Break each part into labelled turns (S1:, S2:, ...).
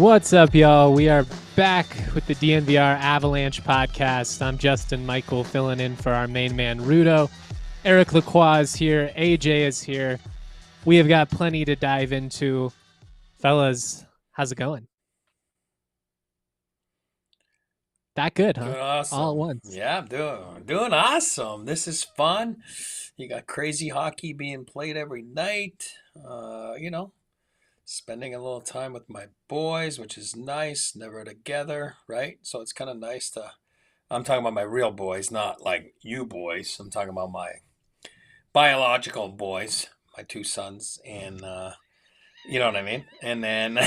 S1: What's up, y'all? We are back with the DNVR Avalanche Podcast. I'm Justin Michael, filling in for our main man, Rudo. Eric Lacroix is here. AJ is here. We have got plenty to dive into. Fellas, how's it going? That good, huh?
S2: Doing awesome.
S1: All at once.
S2: Yeah, I'm doing awesome. This is fun. You got crazy hockey being played every night. Spending a little time with my boys, which is nice. Never together, right? So it's kind of nice to. I'm talking about my real boys, not like you boys. I'm talking about my biological boys, my two sons, and you know what I mean. And then.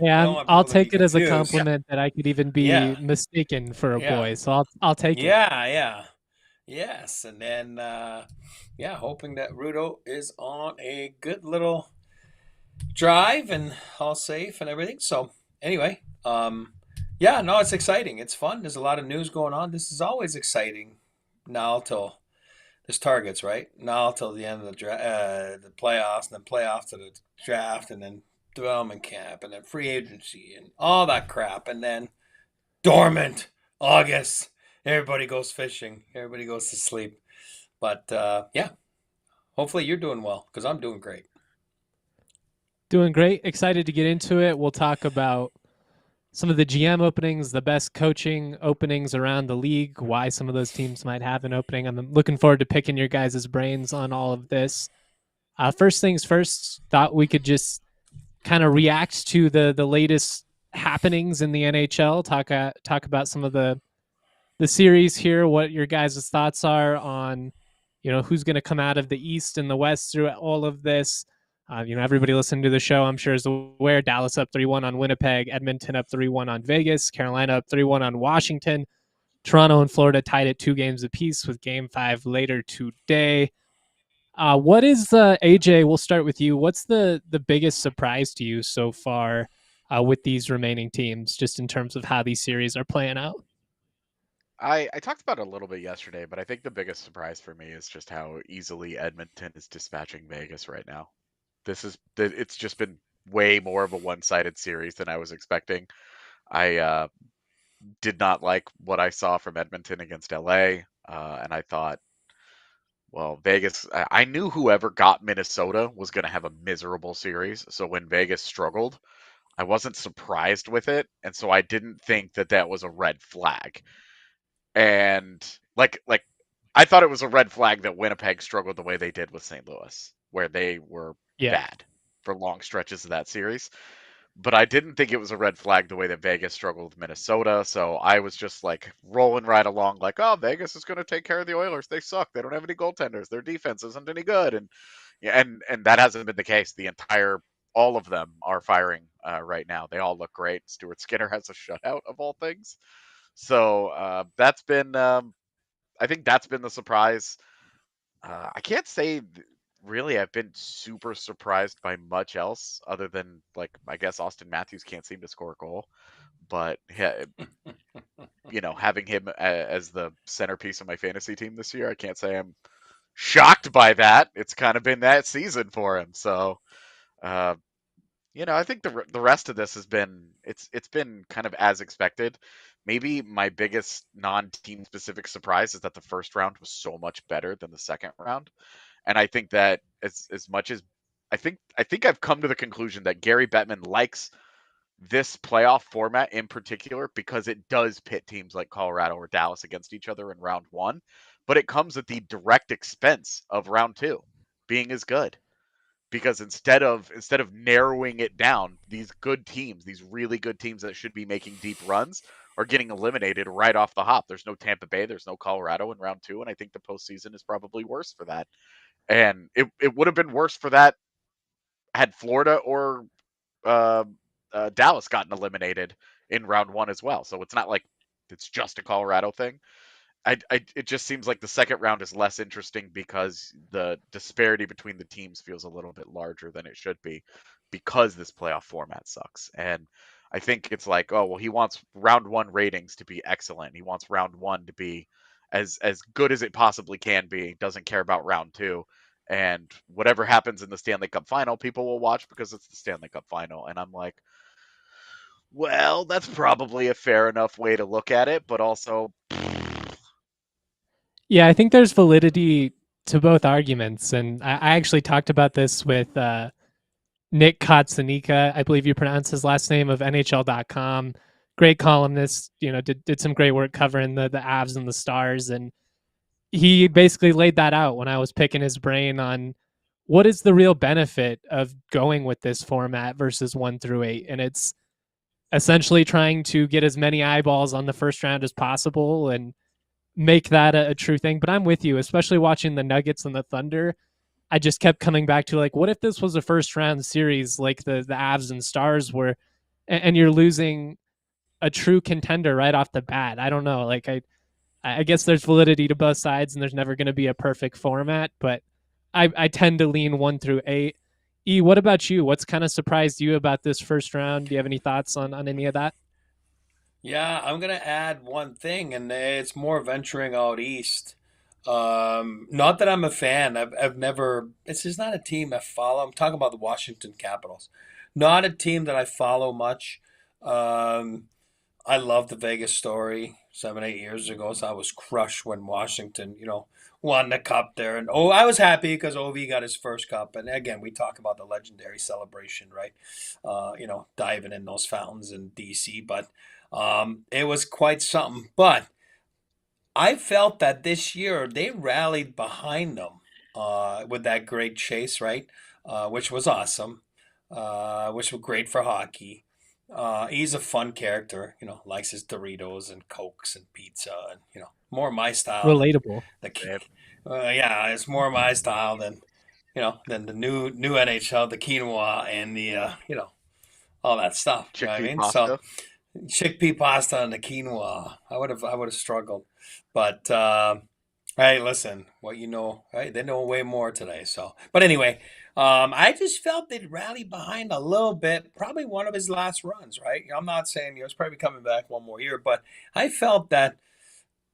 S1: Yeah, I'll take it as a compliment that I could even be mistaken for a boy. So I'll take it.
S2: Yes. And then, hoping that Rudo is on a good little drive and all safe and everything. So anyway, it's exciting. It's fun. There's a lot of news going on. This is always exciting now till there's targets, right? Now till the end of the playoffs, and then playoffs to the draft, and then development camp, and then free agency and all that crap, and then dormant August. Everybody goes fishing. Everybody goes to sleep. But hopefully you're doing well, because I'm doing great.
S1: Doing great. Excited to get into it. We'll talk about some of the GM openings, the best coaching openings around the league, why some of those teams might have an opening. I'm looking forward to picking your guys' brains on all of this. First things first, thought we could just kind of react to the latest happenings in the NHL, talk about some of the series here, what your guys' thoughts are on, who's going to come out of the East and the West through all of this. Everybody listening to the show, I'm sure, is aware Dallas up 3-1 on Winnipeg, Edmonton up 3-1 on Vegas, Carolina up 3-1 on Washington, Toronto and Florida tied at 2 games apiece with Game 5 later today. What is AJ? We'll start with you. What's the biggest surprise to you so far with these remaining teams, just in terms of how these series are playing out?
S3: I talked about it a little bit yesterday, but I think the biggest surprise for me is just how easily Edmonton is dispatching Vegas right now. It's just been way more of a one-sided series than I was expecting. I did not like what I saw from Edmonton against LA, and I thought, well, Vegas, I knew whoever got Minnesota was going to have a miserable series. So when Vegas struggled, I wasn't surprised with it. And so I didn't think that was a red flag. And like I thought it was a red flag that Winnipeg struggled the way they did with St. Louis, where they were bad for long stretches of that series. But I didn't think it was a red flag the way that Vegas struggled with Minnesota. So I was just like rolling right along like, oh, Vegas is going to take care of the Oilers. They suck. They don't have any goaltenders. Their defense isn't any good. And that hasn't been the case. All of them are firing right now. They all look great. Stuart Skinner has a shutout of all things. So that's been, I think that's been the surprise. I can't say really I've been super surprised by much else other than, like, I guess Austin Matthews can't seem to score a goal. But, having him as the centerpiece of my fantasy team this year, I can't say I'm shocked by that. It's kind of been that season for him. So, I think the rest of this has been, it's been kind of as expected. Maybe my biggest non-team specific surprise is that the first round was so much better than the second round. And I think that as much as I think I've come to the conclusion that Gary Bettman likes this playoff format in particular because it does pit teams like Colorado or Dallas against each other in round one, but it comes at the direct expense of round two being as good. because instead of narrowing it down, these good teams, these really good teams that should be making deep runs, are getting eliminated right off the hop. There's no Tampa Bay, there's no Colorado in round 2, and I think the postseason is probably worse for that. And it would have been worse for that had Florida or Dallas gotten eliminated in round 1 as well. So it's not like it's just a Colorado thing. It just seems like the second round is less interesting because the disparity between the teams feels a little bit larger than it should be because this playoff format sucks. And I think it's like, oh, well, he wants round 1 ratings to be excellent. He wants round 1 to be as good as it possibly can be. Doesn't care about round 2. And whatever happens in the Stanley Cup final, people will watch because it's the Stanley Cup final. And I'm like, well, that's probably a fair enough way to look at it, but also,
S1: Yeah, I think there's validity to both arguments. And I actually talked about this with Nick Kotsanika, I believe you pronounce his last name, of NHL.com. Great columnist, did some great work covering the Avs and the Stars. And he basically laid that out when I was picking his brain on what is the real benefit of going with this format versus 1 through 8. And it's essentially trying to get as many eyeballs on the first round as possible and make that a true thing. But I'm with you, especially watching the Nuggets and the Thunder. I just kept coming back to, like, what if this was a first round series like the Avs and Stars were, and you're losing a true contender right off the bat? I don't know. Like, I guess there's validity to both sides, and there's never going to be a perfect format, but I tend to lean 1 through 8. E, what about you? What's kind of surprised you about this first round? Do you have any thoughts on any of that?
S2: Yeah, I'm gonna add one thing, and it's more venturing out east. Not that I'm a fan. I've never. This is not a team I follow. I'm talking about the Washington Capitals. Not a team that I follow much. Um, I love the Vegas story 7, 8 years ago. So I was crushed when Washington, won the cup there. And I was happy because Ov got his first cup. And again, we talk about the legendary celebration, right? Diving in those fountains in DC. But it was quite something. But I felt that this year they rallied behind them with that great chase, right? Which was awesome, which was great for hockey. He's a fun character, likes his Doritos and Cokes and pizza, and more my style than
S1: Relatable.
S2: the. Yeah, it's more my style than the new NHL, the quinoa and the all that stuff. You know what I
S3: chickpea
S2: mean? So
S3: pasta.
S2: chickpea pasta and the quinoa, I would have struggled, but hey, listen, what right? They know way more today. So, but anyway, I just felt they'd rally behind a little bit. Probably one of his last runs, right? I'm not saying he's probably coming back one more year, but I felt that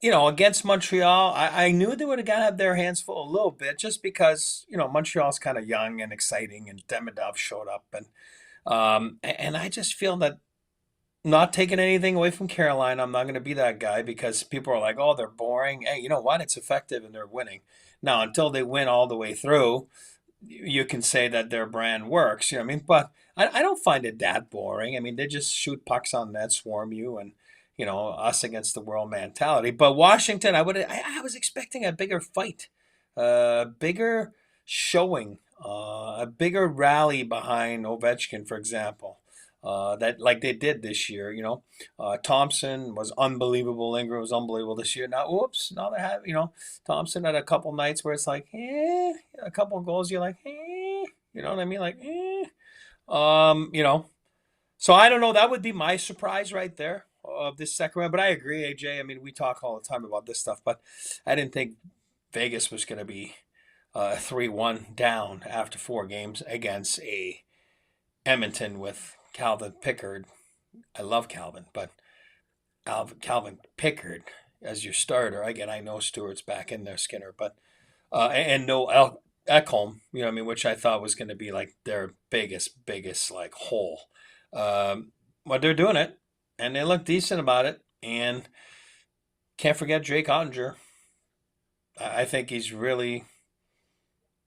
S2: against Montreal, I knew they would have got to have their hands full a little bit, just because Montreal's kind of young and exciting, and Demidov showed up, and I just feel that. Not taking anything away from Carolina, I'm not going to be that guy because people are like, oh, they're boring. Hey, you know what? It's effective and they're winning. Now, until they win all the way through, you can say that their brand works. You know what I mean? But I don't find it that boring. I mean, they just shoot pucks on net, swarm you, and us against the world mentality. But Washington, I was expecting a bigger fight, a bigger showing, a bigger rally behind Ovechkin, for example. That like they did this year, Thompson was unbelievable. Ingram was unbelievable this year. Now they have, Thompson had a couple nights where it's like, a couple of goals, you're like, you know what I mean? Like, So I don't know. That would be my surprise right there of this second round. But I agree, AJ. I mean, we talk all the time about this stuff, but I didn't think Vegas was going to be 3-1 down after 4 games against a Edmonton with Calvin Pickard. I love Calvin, but Calvin Pickard as your starter. Again, I know Stewart's back in there, Skinner, but and no Ekholm, which I thought was going to be like their biggest like hole. But they're doing it, and they look decent about it. And can't forget Jake Ottinger. I think he's really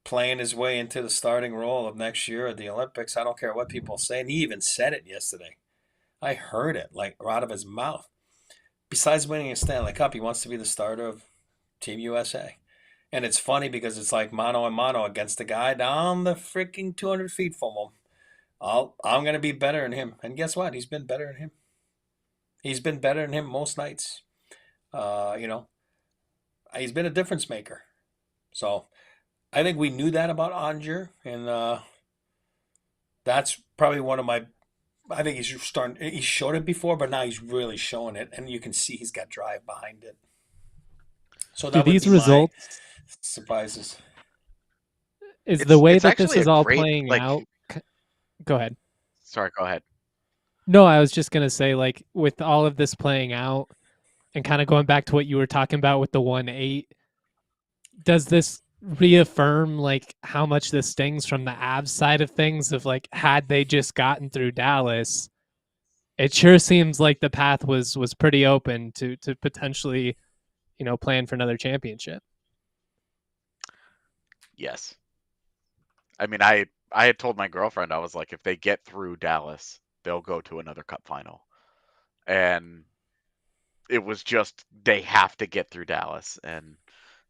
S2: playing his way into the starting role of next year at the Olympics. I don't care what people say. And he even said it yesterday. I heard it like out of his mouth. Besides winning a Stanley Cup, he wants to be the starter of Team USA. And it's funny because it's like mano a mano against the guy down the freaking 200 feet from him. I'm going to be better than him. And guess what? He's been better than him. He's been better than him most nights. You know, he's been a difference maker. So I think we knew that about Onger, and that's probably one of my. I think he's starting. He showed it before, but now he's really showing it, and you can see he's got drive behind it. So
S1: Do
S2: that would
S1: these
S2: be my
S1: results
S2: surprises.
S1: is the way
S3: It's
S1: that this
S3: actually
S1: is
S3: a
S1: all
S3: great,
S1: playing
S3: like,
S1: out? Go ahead.
S3: sorry, go ahead.
S1: No, I was just gonna say, like, with all of this playing out, and kind of going back to what you were talking about with the 1-8, does this reaffirm like how much this stings from the Avs side of things? Of like, had they just gotten through Dallas, it sure seems like the path was pretty open to potentially, playing for another championship.
S3: Yes. I mean, I had told my girlfriend, I was like, if they get through Dallas, they'll go to another cup final. And it was just, they have to get through Dallas. And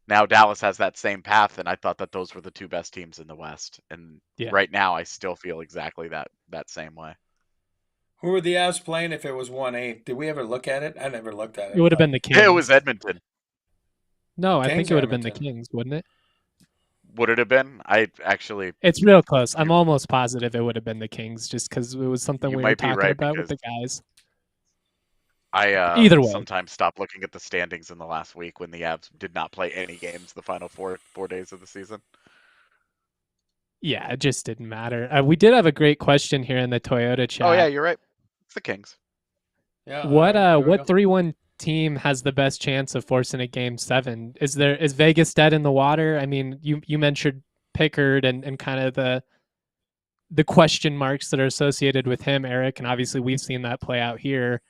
S3: now Dallas has that same path, and I thought that those were the two best teams in the West. And
S1: Yeah.
S3: right now, I still feel exactly that same way.
S2: Who were the Avs playing if it was 1-8? Did we ever look at it? I never looked at it.
S1: It would have been the Kings.
S3: It was Edmonton.
S1: No, I think
S2: Kings
S1: it
S2: or
S1: would have been the
S2: Edmonton?
S1: Kings, wouldn't it?
S3: Would it have been? I actually,
S1: It's real close. I'm almost positive it would have been the Kings, just because it was something
S3: You
S1: we were
S3: might be
S1: talking
S3: right,
S1: about with the
S3: because
S1: guys.
S3: I
S1: Either way.
S3: sometimes stopped looking at the standings in the last week when the Avs did not play any games the final four days of the season.
S1: Yeah, it just didn't matter. We did have a great question here in the Toyota chat.
S3: Oh yeah, you're right. It's the Kings.
S2: Yeah.
S1: What
S2: all right,
S1: what 3-1 team has the best chance of forcing a game 7? Is Vegas dead in the water? I mean, you mentioned Pickard and kind of the question marks that are associated with him, Eric, and obviously we've seen that play out here.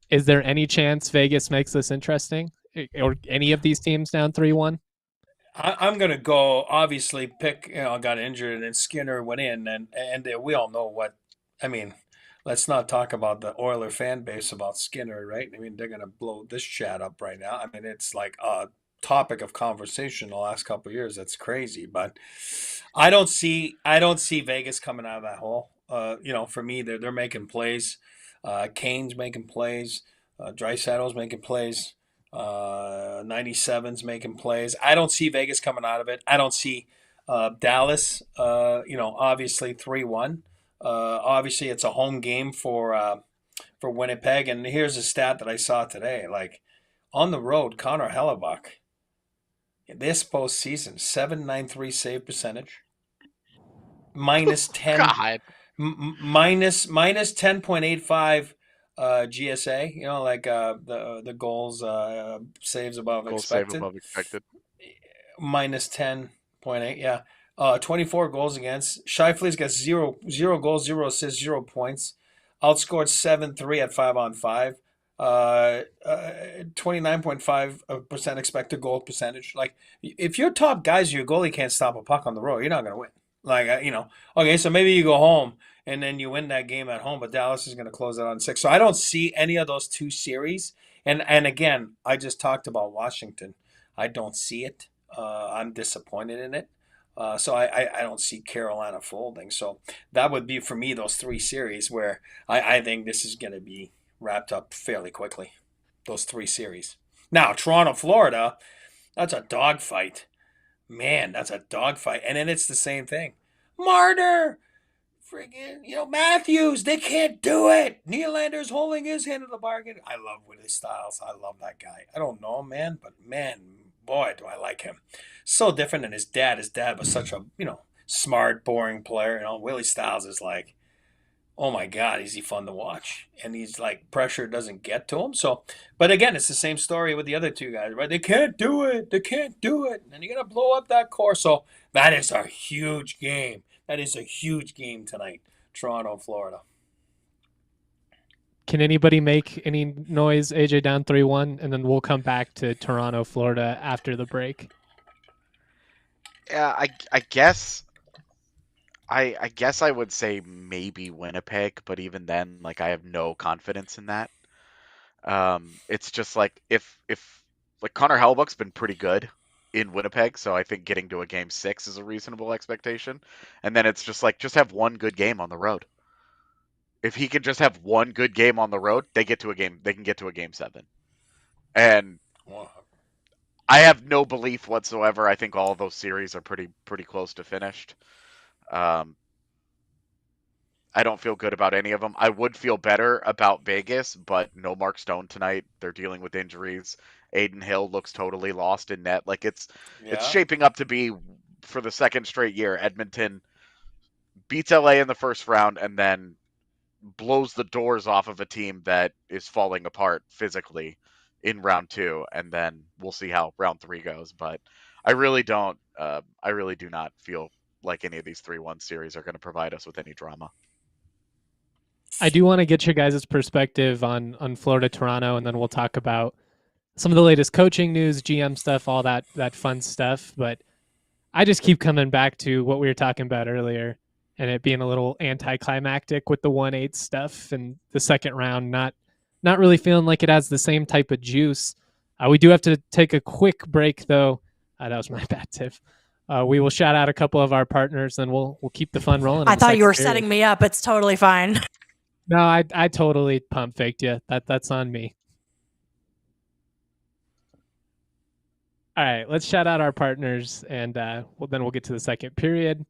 S1: Is there any chance Vegas makes this interesting, or any of these teams down 3-1?
S2: I'm gonna go. Obviously, Pick got injured, and then Skinner went in, and we all know what. I mean, let's not talk about the Oiler fan base about Skinner, right? I mean, they're gonna blow this chat up right now. I mean, it's like a topic of conversation the last couple of years. That's crazy, but I don't see Vegas coming out of that hole. For me, they're making plays. Kane's making plays. Dreisaitl's making plays. 97's making plays. I don't see Vegas coming out of it. I don't see Dallas. Obviously 3-1. Obviously, it's a home game for Winnipeg. And here's a stat that I saw today. Like on the road, Connor Hellebuck, this postseason, 793 save percentage, minus 10,
S3: God.
S2: minus 10.85 GSA. Like the goals saves above
S3: Goal
S2: expected.
S3: save above expected.
S2: Minus 10.8. Yeah. 24 goals against. Scheifele's got zero goals, 0 assists, 0 points. Outscored 7-3 at 5-on-5. 29.5% expected goal percentage. Like, if your top guys, your goalie can't stop a puck on the road, you're not going to win. Like, okay, so maybe you go home and then you win that game at home, but Dallas is going to close it on 6. So I don't see any of those two series. And again, I just talked about Washington. I don't see it. I'm disappointed in it. So I don't see Carolina folding. So that would be, for me, those 3 series where I think this is going to be wrapped up fairly quickly. Those 3 series. Now, Toronto, Florida, that's a dogfight. Man, that's a dogfight. And then it's the same thing. Marner, friggin', Matthews, they can't do it. Nylander's holding his hand in the bargain. I love Willie Styles. I love that guy. I don't know him, man, but man, boy, do I like him. So different than his dad. His dad was such a, smart, boring player. Willie Styles is like, oh my God, is he fun to watch? And he's like, pressure doesn't get to him. So, but again, it's the same story with the other 2 guys, right? They can't do it. They can't do it. And you're going to blow up that core. So that is a huge game. That is a huge game tonight. Toronto, Florida.
S1: Can anybody make any noise? AJ down 3-1, and then we'll come back to Toronto, Florida after the break.
S3: Yeah, I guess. I guess I would say maybe Winnipeg, but even then, like, I have no confidence in that. It's just like if like Connor Hellebuck's been pretty good in Winnipeg, so I think getting to a game 6 is a reasonable expectation. And then it's just like, just have one good game on the road. If he can just have one good game on the road, they can get to a game 7. And I have no belief whatsoever. I think all of those series are pretty close to finished. I don't feel good about any of them. I would feel better about Vegas, but no Mark Stone tonight. They're dealing with injuries. Aiden Hill looks totally lost in net. Like it's shaping up to be, for the second straight year, Edmonton beats LA in the first round and then blows the doors off of a team that is falling apart physically in round 2, and then we'll see how round 3 goes. But I really do not feel like any of these 3-1 series are going to provide us with any drama.
S1: I do want to get your guys' perspective on Florida, Toronto, and then we'll talk about some of the latest coaching news, GM stuff, all that fun stuff. But I just keep coming back to what we were talking about earlier, and it being a little anticlimactic with the 1-8 stuff and the second round not really feeling like it has the same type of juice. We do have to take a quick break, though. That was my bad, Tiff. We will shout out a couple of our partners, and we'll keep the fun rolling.
S4: I thought you were setting me up. It's totally fine.
S1: No, I totally pump faked you. That's on me. All right, let's shout out our partners, and then we'll get to the second period.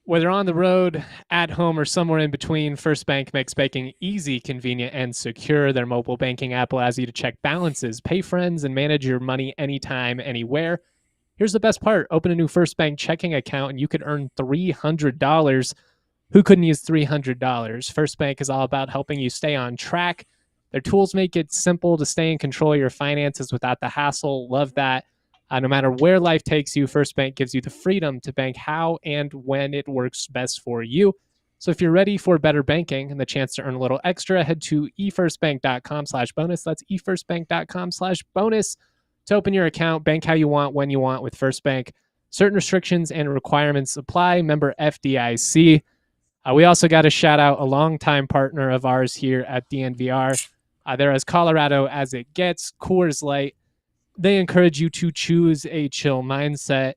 S1: Whether on the road, at home, or somewhere in between, First Bank makes banking easy, convenient, and secure. Their mobile banking app allows you to check balances, pay friends, and manage your money anytime, anywhere. Here's the best part. Open a new First Bank checking account, and you could earn $300. Who couldn't use $300? First Bank is all about helping you stay on track. Their tools make it simple to stay in control of your finances without the hassle. Love that. No matter where life takes you, First Bank gives you the freedom to bank how and when it works best for you. So if you're ready for better banking and the chance to earn a little extra, head to efirstbank.com/bonus. That's efirstbank.com/bonus to open your account. Bank how you want, when you want with First Bank. Certain restrictions and requirements apply. Member FDIC. We also got to shout out a longtime partner of ours here at DNVR. They're as Colorado as it gets, Coors Light. They encourage you to choose a chill mindset.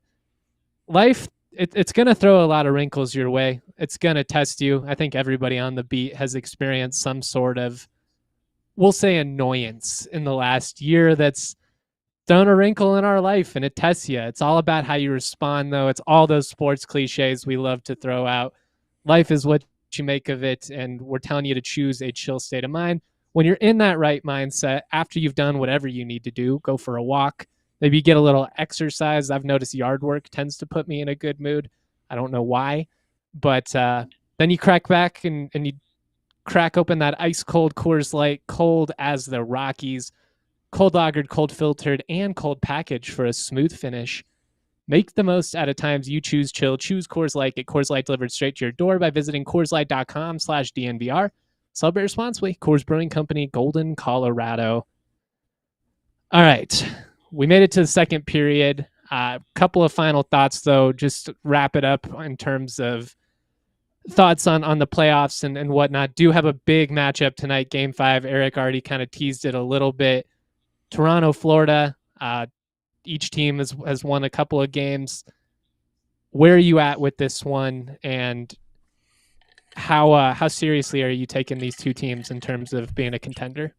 S1: Life, it's going to throw a lot of wrinkles your way. It's going to test you. I think everybody on the beat has experienced some sort of, we'll say, annoyance in the last year that's thrown a wrinkle in our life, and it tests you. It's all about how you respond, though. It's all those sports cliches we love to throw out. Life is what you make of it, and we're telling you to choose a chill state of mind. When you're in that right mindset, after you've done whatever you need to do, go for a walk, maybe get a little exercise. I've noticed yard work tends to put me in a good mood. I don't know why, but then you crack back and you crack open that ice cold Coors Light, cold as the Rockies, cold lagered, cold filtered, and cold packaged for a smooth finish. Make the most out of times you choose chill. Choose Coors Light. Get Coors Light delivered straight to your door by visiting CoorsLight.com/DNVR. Celebrate responsibly. Coors Brewing Company, Golden, Colorado. All right. We made it to the second period. A couple of final thoughts, though. Just wrap it up in terms of thoughts on the playoffs and whatnot. Do have a big matchup tonight, Game 5. Eric already kind of teased it a little bit. Toronto, Florida. Each team has won a couple of games. Where are you at with this one, and how seriously are you taking these two teams in terms of being a contender?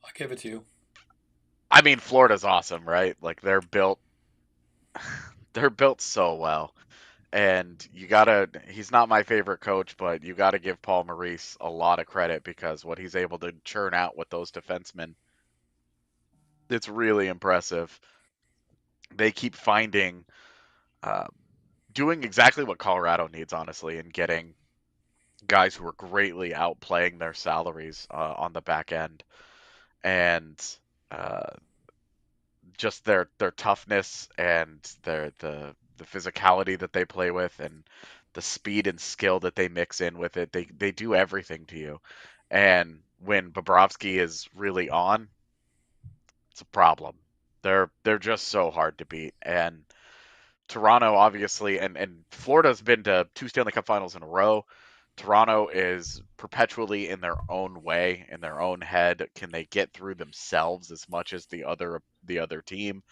S2: I'll give it to you.
S3: I mean, Florida's awesome, right? Like they're built so well. And he's not my favorite coach, but you gotta give Paul Maurice a lot of credit, because what he's able to churn out with those defensemen, it's really impressive. They keep finding, doing exactly what Colorado needs, honestly, and getting guys who are greatly outplaying their salaries on the back end, and just their toughness and the physicality that they play with, and the speed and skill that they mix in with it. They do everything to you, and when Bobrovsky is really on, it's a problem. They're just so hard to beat. And Toronto, obviously, and Florida's been to 2 Stanley Cup Finals in a row. Toronto is perpetually in their own way, in their own head. Can they get through themselves as much as the other team?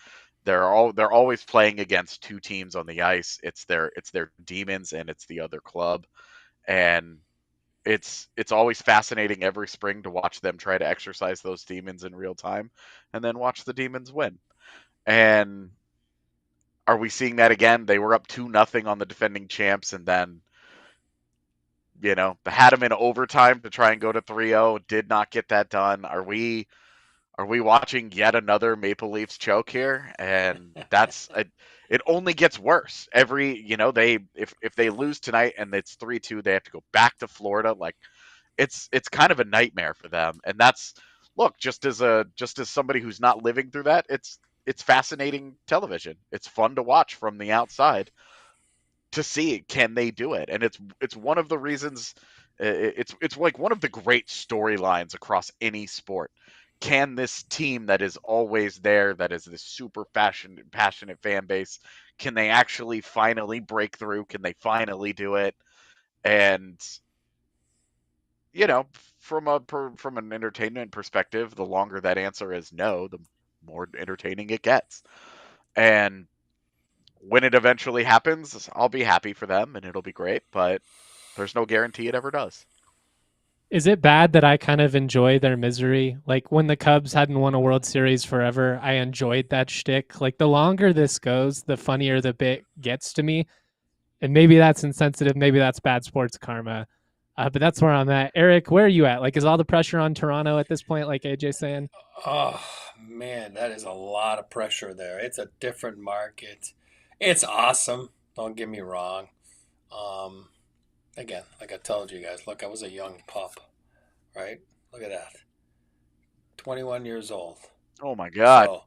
S3: They're always playing against two teams on the ice. It's their demons and it's the other club. And it's always fascinating every spring to watch them try to exercise those demons in real time and then watch the demons win. And are we seeing that again? They were up 2-0 on the defending champs, and then, they had them in overtime to try and go to 3-0, did not get that done. Are we watching yet another Maple Leafs choke here? And it only gets worse. If they lose tonight and it's 3-2, they have to go back to Florida. Like, it's kind of a nightmare for them. And that's, look, just as somebody who's not living through that, it's fascinating television. It's fun to watch from the outside to see, can they do it? And it's one of the reasons, it's like one of the great storylines across any sport. Can this team that is always there, that is this super passionate fan base, can they actually finally break through? Can they finally do it? And from an entertainment perspective, the longer that answer is no, the more entertaining it gets. And when it eventually happens, I'll be happy for them and it'll be great, but there's no guarantee it ever does.
S1: Is it bad that I kind of enjoy their misery? Like, when the Cubs hadn't won a World Series forever, I enjoyed that shtick. Like, the longer this goes, the funnier the bit gets to me. And maybe that's insensitive. Maybe that's bad sports karma. But that's where I'm at. Eric, where are you at? Like, is all the pressure on Toronto at this point, like AJ's saying?
S2: Oh, man, that is a lot of pressure there. It's a different market. It's awesome. Don't get me wrong. Again, like I told you guys, look, I was a young pup, right? Look at that. 21 years old.
S3: Oh, my God.
S2: So,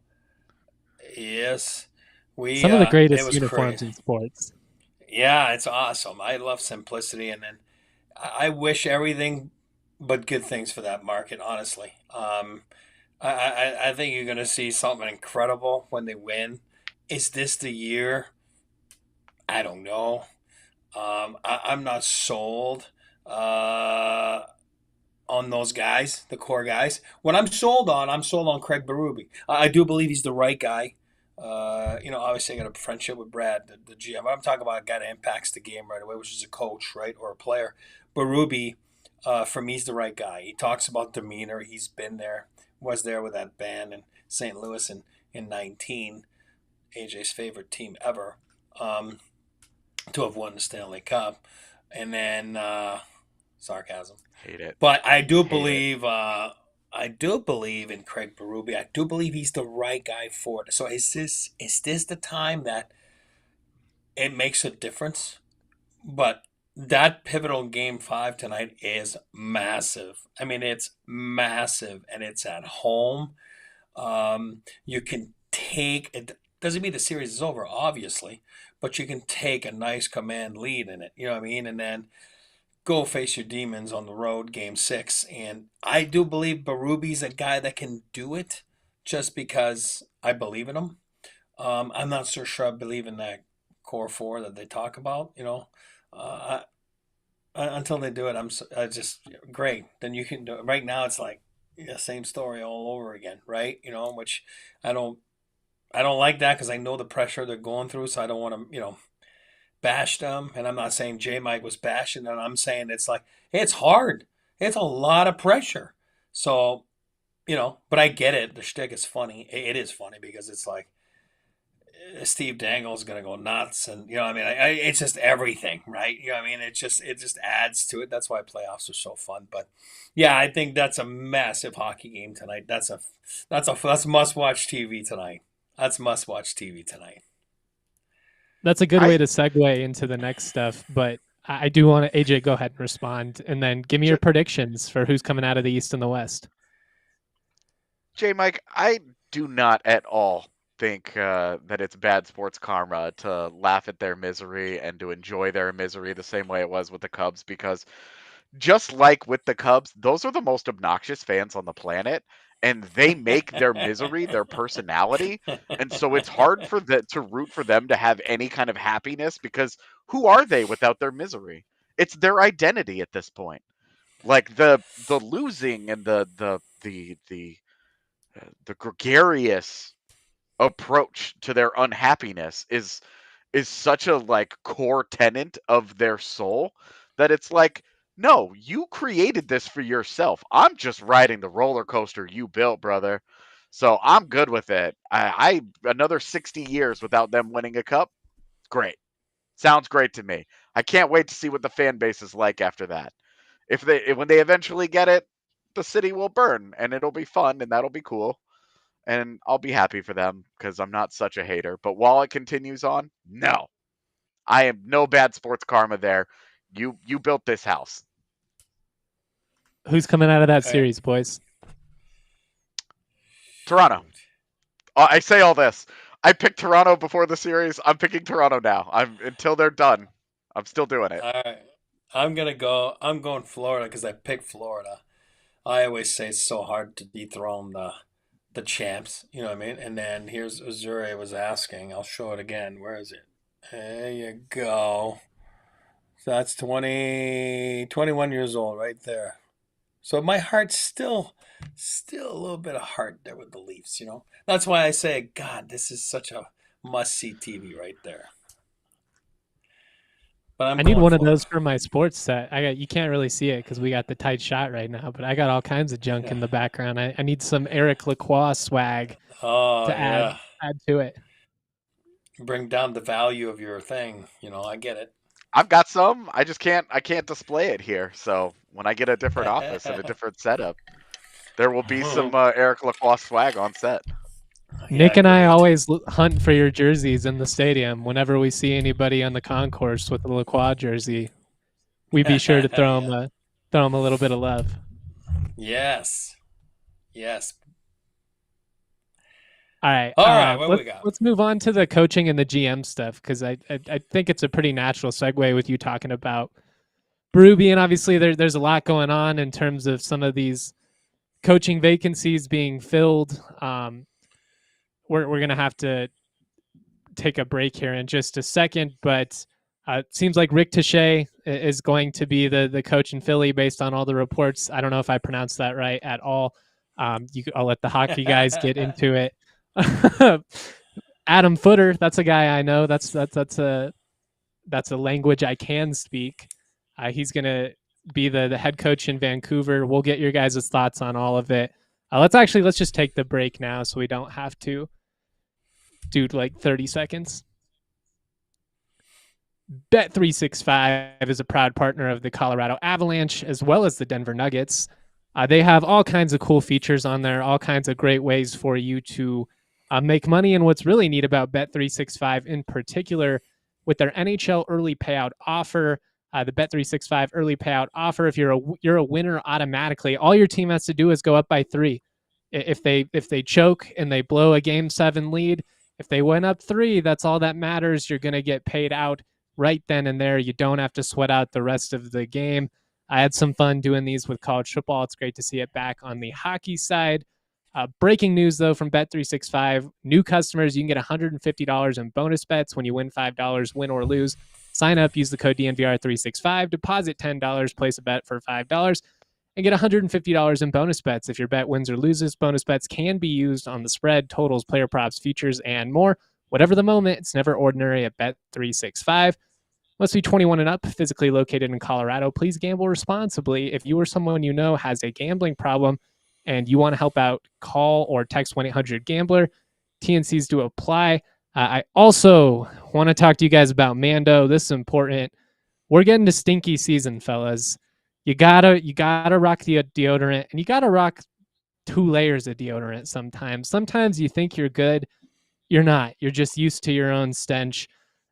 S2: yes.
S1: Some of the greatest uniforms in sports.
S2: Yeah, it's awesome. I love simplicity, and then I wish everything but good things for that market, honestly. I think you're going to see something incredible when they win. Is this the year? I don't know. I'm not sold on those guys, the core guys. What I'm sold on Craig Berube. I do believe he's the right guy. Obviously I got a friendship with Brad, the GM. I'm talking about a guy that impacts the game right away, which is a coach, right, or a player. Berube, for me, is the right guy. He talks about demeanor. He's been there, was there with that band in St. Louis in 19, AJ's favorite team ever, to have won the Stanley Cup. And then, sarcasm.
S3: Hate it.
S2: But I do believe in Craig Berube. I do believe he's the right guy for it. So is this the time that it makes a difference? But that pivotal Game 5 tonight is massive. I mean, it's massive, and it's at home. You can take it. Doesn't mean the series is over, obviously, but you can take a nice command lead in it. You know what I mean? And then go face your demons on the road, Game 6. And I do believe Berube's a guy that can do it, just because I believe in him. I'm not so sure I believe in that core four that they talk about. Until they do it, I just great. Then you can do it. Right now, it's like same story all over again, right? Which I don't like that, because I know the pressure they're going through, so I don't want to bash them. And I'm not saying J Mike was bashing them. I'm saying it's like, hey, it's hard. It's a lot of pressure. So, but I get it. The shtick is funny. It is funny because it's like Steve Dangle's going to go nuts. And, it's just everything, right? It just adds to it. That's why playoffs are so fun. But yeah, I think that's a massive hockey game tonight. That's must-watch TV tonight. That's must-watch TV tonight.
S1: That's a good way to segue into the next stuff, but I do want to, AJ, go ahead and respond, and then give me your predictions for who's coming out of the East and the West.
S3: J. Mike, I do not at all think that it's bad sports karma to laugh at their misery and to enjoy their misery the same way it was with the Cubs, because just like with the Cubs, those are the most obnoxious fans on the planet. And they make their misery their personality. And so it's hard to root for them to have any kind of happiness, because who are they without their misery? It's their identity at this point. Like the losing and the gregarious approach to their unhappiness is such a like core tenet of their soul that it's like, no, you created this for yourself. I'm just riding the roller coaster you built, brother. So I'm good with it. I another 60 years without them winning a cup. Great. Sounds great to me. I can't wait to see what the fan base is like after that. When they eventually get it, the city will burn and it'll be fun and that'll be cool. And I'll be happy for them because I'm not such a hater. But while it continues on, no. I am no bad sports karma there. You built this house.
S1: Who's coming out of that series, boys?
S3: Toronto. I say all this. I picked Toronto before the series. I'm picking Toronto now. Until they're done. I'm still doing it.
S2: All right. I'm going Florida because I picked Florida. I always say it's so hard to dethrone the champs. You know what I mean? And then here's Uzuri was asking. I'll show it again. Where is it? There you go. So that's 21 years old right there. So my heart's still a little bit of heart there with the Leafs, you know. That's why I say, God, this is such a must-see TV right there. But
S1: I need one of those for my sports set. You can't really see it because we got the tight shot right now, but I got all kinds of junk in the background. I need some Eric Lacroix swag to add to it.
S2: Bring down the value of your thing. You know, I get it.
S3: I've got some. I can't display it here. So when I get a different office and a different setup, there will be some Eric Lacroix swag on set.
S1: Nick and I always hunt for your jerseys in the stadium. Whenever we see anybody on the concourse with a Lacroix jersey, we be sure to throw them a little bit of love.
S2: Yes.
S1: All right.
S2: What we got?
S1: Let's move on to the coaching and the GM stuff because I think it's a pretty natural segue with you talking about Berube, and obviously there's a lot going on in terms of some of these coaching vacancies being filled. We're gonna have to take a break here in just a second, but it seems like Rick Touche is going to be the coach in Philly based on all the reports. I don't know if I pronounced that right at all. I'll let the hockey guys get into it. Adam Foote, that's a guy I know. That's a language I can speak. He's gonna be the head coach in Vancouver. We'll get your guys' thoughts on all of it. Let's just take the break now so we don't have to do like 30 seconds. Bet365 is a proud partner of the Colorado Avalanche as well as the Denver Nuggets. They have all kinds of cool features on there, all kinds of great ways for you to make money. And what's really neat about Bet365 in particular with their NHL early payout offer, the Bet365 early payout offer, if you're a winner automatically, all your team has to do is go up by 3. If they choke and they blow a Game 7 lead, if they went up 3, that's all that matters. You're going to get paid out right then and there. You don't have to sweat out the rest of the game. I had some fun doing these with college football. It's great to see it back on the hockey side. Breaking news, though, from Bet365. New customers, you can get $150 in bonus bets when you win $5, win or lose. Sign up, use the code DNVR365, deposit $10, place a bet for $5, and get $150 in bonus bets. If your bet wins or loses, bonus bets can be used on the spread, totals, player props, futures, and more. Whatever the moment, it's never ordinary at Bet365. Must be 21 and up, physically located in Colorado. Please gamble responsibly. If you or someone you know has a gambling problem and you want to help out, call or text 1-800-GAMBLER. TNCs do apply. I also want to talk to you guys about Mando. This is important. We're getting to stinky season, fellas. You gotta rock the deodorant, and you gotta rock 2 layers of deodorant sometimes. Sometimes you think you're good. You're not. You're just used to your own stench.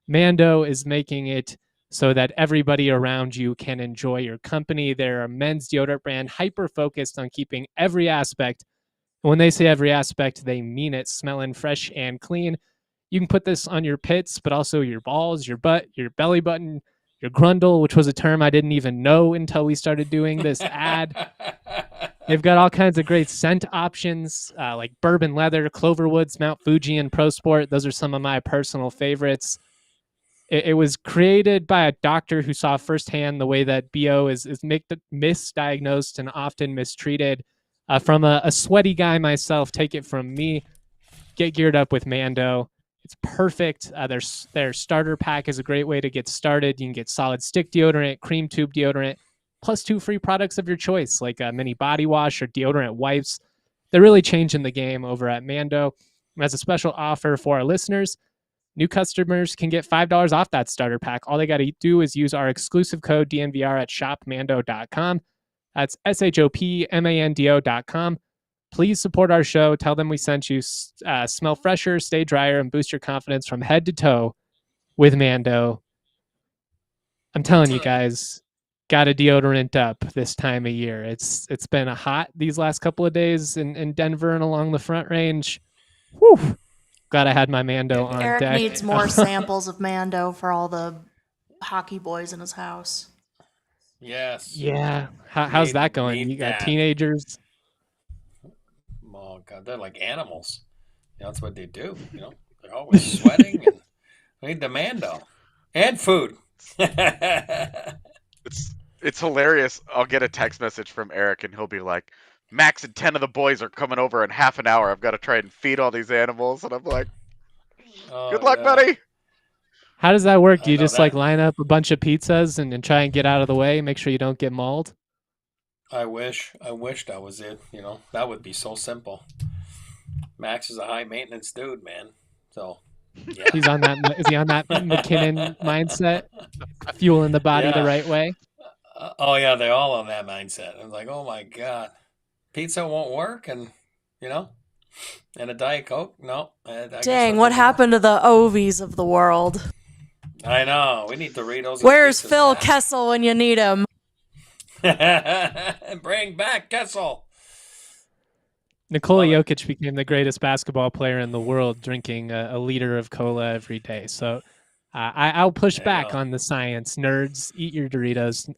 S1: Mando is making it so that everybody around you can enjoy your company. They're a men's deodorant brand hyper-focused on keeping every aspect. When they say every aspect, they mean it. Smelling fresh and clean. You can put this on your pits, but also your balls, your butt, your belly button, your grundle, which was a term I didn't even know until we started doing this ad. They've got all kinds of great scent options like bourbon leather, Cloverwoods, Mount Fuji, and Pro Sport. Those are some of my personal favorites. It was created by a doctor who saw firsthand the way that BO is misdiagnosed and often mistreated. From a sweaty guy myself, take it from me. Get geared up with Mando. It's perfect. Their starter pack is a great way to get started. You can get solid stick deodorant, cream tube deodorant, plus 2 free products of your choice, like a mini body wash or deodorant wipes. They're really changing the game over at Mando. And as a special offer for our listeners, new customers can get $5 off that starter pack. All they got to do is use our exclusive code DNVR at shopmando.com. That's shopmando.com. Please support our show. Tell them we sent you. Smell fresher, stay drier, and boost your confidence from head to toe with Mando. I'm telling you guys, got a deodorant up this time of year. It's been hot these last couple of days in Denver and along the Front Range. Whew. Glad I had my Mando on
S4: Eric
S1: deck.
S4: needs more samples of Mando for all the hockey boys in his house.
S2: Yes.
S1: Yeah. How's that going? You got teenagers?
S2: Oh God, they're like animals. That's what they do. They're always sweating. And we need the Mando and food.
S3: It's hilarious. I'll get a text message from Eric, and he'll be like, "Max and 10 of the boys are coming over in half an hour. I've got to try and feed all these animals." And I'm like, "Good luck, buddy."
S1: How does that work? Do you just line up a bunch of pizzas and try and get out of the way, make sure you don't get mauled?
S2: I wish that was it. That would be so simple. Max is a high maintenance dude, man. So yeah.
S1: Is he on that McKinnon mindset? Fueling the body the right way?
S2: Oh yeah, they're all on that mindset. I'm like, oh my God, pizza won't work, and and a Diet Coke. No.
S4: Dang, what happened to the Ovies of the world?
S2: I know. We need Doritos.
S4: Where's Phil Kessel when you need him?
S2: Bring back Kessel.
S1: Nikola Jokic became the greatest basketball player in the world, drinking a liter of cola every day. So I'll push back on the science. Nerds, eat your Doritos.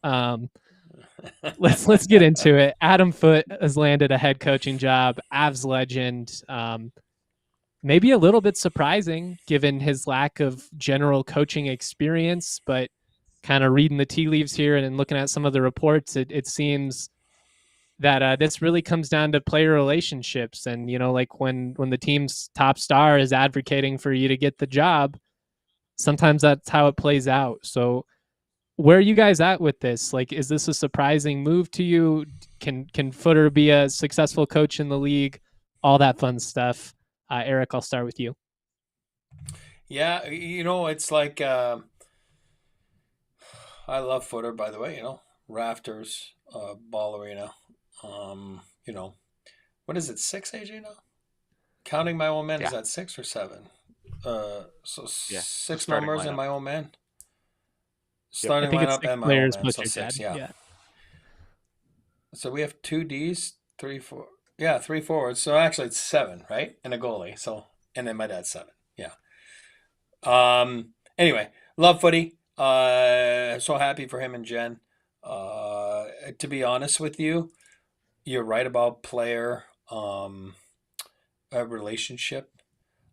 S1: Let's get into it. Adam Foote has landed a head coaching job. Avs legend. Maybe a little bit surprising given his lack of general coaching experience, but kind of reading the tea leaves here and looking at some of the reports, it seems that this really comes down to player relationships. And, like when the team's top star is advocating for you to get the job, sometimes that's how it plays out. So where are you guys at with this? Like, is this a surprising move to you? Can Footer be a successful coach in the league? All that fun stuff. Eric, I'll start with you.
S2: Yeah, it's like I love Footer, by the way. Rafters, Ball Arena. What is it? 6, AJ now? Counting my old man, is that 6 or 7? So 6 numbers lineup. In my old man. Starting lineup and my old man, so 6. Yeah. So we have 2 Ds, 3, 4. Yeah, 3 forwards. So actually it's 7, right? And a goalie. So and then my dad's 7. Yeah. Anyway, love footy. So happy for him and Jen. To be honest with you, you're right about player relationship.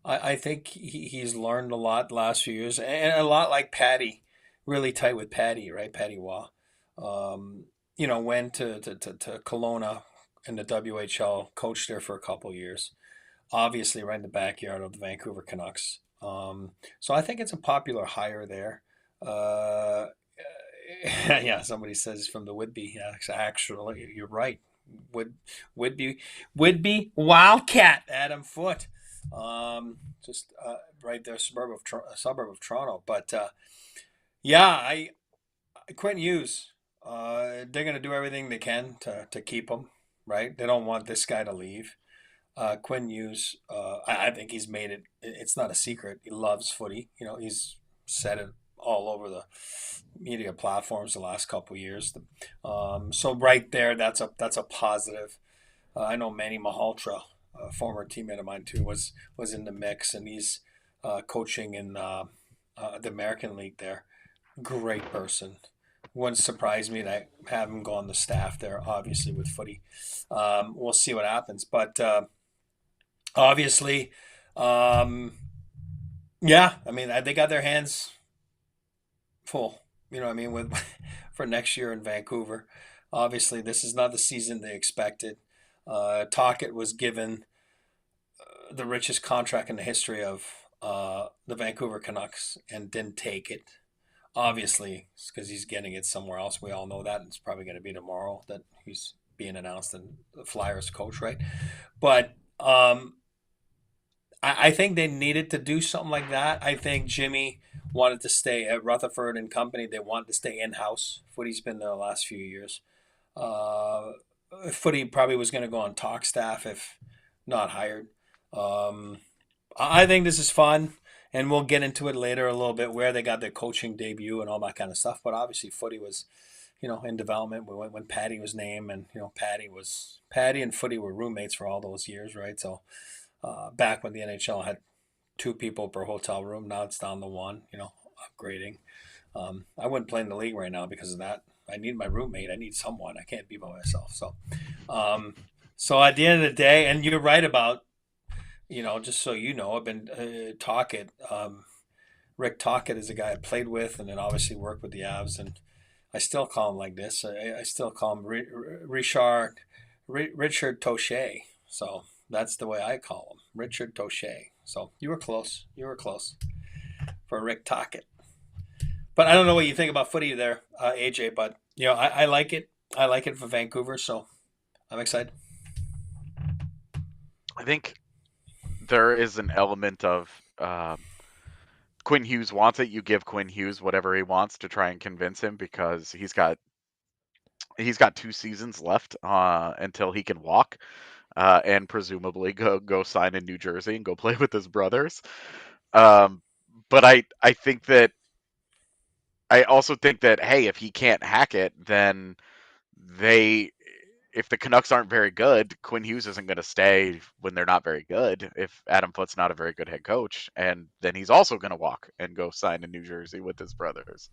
S2: I think he's learned a lot the last few years, and a lot like Patty, really tight with Patty, right? Patty Waugh. Went to Kelowna in the WHL, coached there for a couple of years. Obviously, right in the backyard of the Vancouver Canucks. So I think it's a popular hire there. Yeah, somebody says from the Whitby. Yeah, actually, you're right. Whitby Wildcat, Adam Foote. Just right there, suburb of Toronto. But Quinn Hughes. They're going to do everything they can to keep him. Right? They don't want this guy to leave. Quinn Hughes. I think he's made it. It's not a secret. He loves footy. He's said it all over the media platforms the last couple of years. So right there, that's a positive. I know Manny Malhotra, a former teammate of mine too, was in the mix, and he's coaching in the American League there. Great person. Wouldn't surprise me to have him go on the staff there, obviously, with footy. We'll see what happens. But obviously, they got their hands full. You know what I mean? With for next year in Vancouver. Obviously, this is not the season they expected. Tocchet was given the richest contract in the history of the Vancouver Canucks and didn't take it. Obviously, it's because he's getting it somewhere else. We all know that. It's probably going to be tomorrow that he's being announced and the Flyers coach, right? But I think they needed to do something like that. I think Jimmy wanted to stay at Rutherford and company. They wanted to stay in-house. Footy's been there the last few years. Footy probably was going to go on talk staff if not hired. I think this is fun, and we'll get into it later a little bit where they got their coaching debut and all that kind of stuff. But obviously, Footy was, in development when Patty was named, and Patty and Footy were roommates for all those years, right? So back when the NHL had 2 people per hotel room, now it's down to 1. Upgrading. I wouldn't play in the league right now because of that. I need my roommate. I need someone. I can't be by myself. So at the end of the day, and you're right about, just so you know, I've been Tocchet. Rick Tocchet is a guy I played with, and then obviously worked with the Avs, and I still call him like this. I still call him Richard Touche. So that's the way I call him, Richard Touche. So you were close. You were close for Rick Tocchet. But I don't know what you think about Footy there, AJ. But I like it. I like it for Vancouver, so I'm excited.
S3: I think there is an element of Quinn Hughes wants it. You give Quinn Hughes whatever he wants to try and convince him because he's got 2 seasons left until he can walk and presumably go sign in New Jersey and go play with his brothers. But I think that I also think that, hey, if he can't hack it, then if the Canucks aren't very good, Quinn Hughes isn't going to stay when they're not very good. If Adam Foote's not a very good head coach, and then he's also going to walk and go sign in New Jersey with his brothers.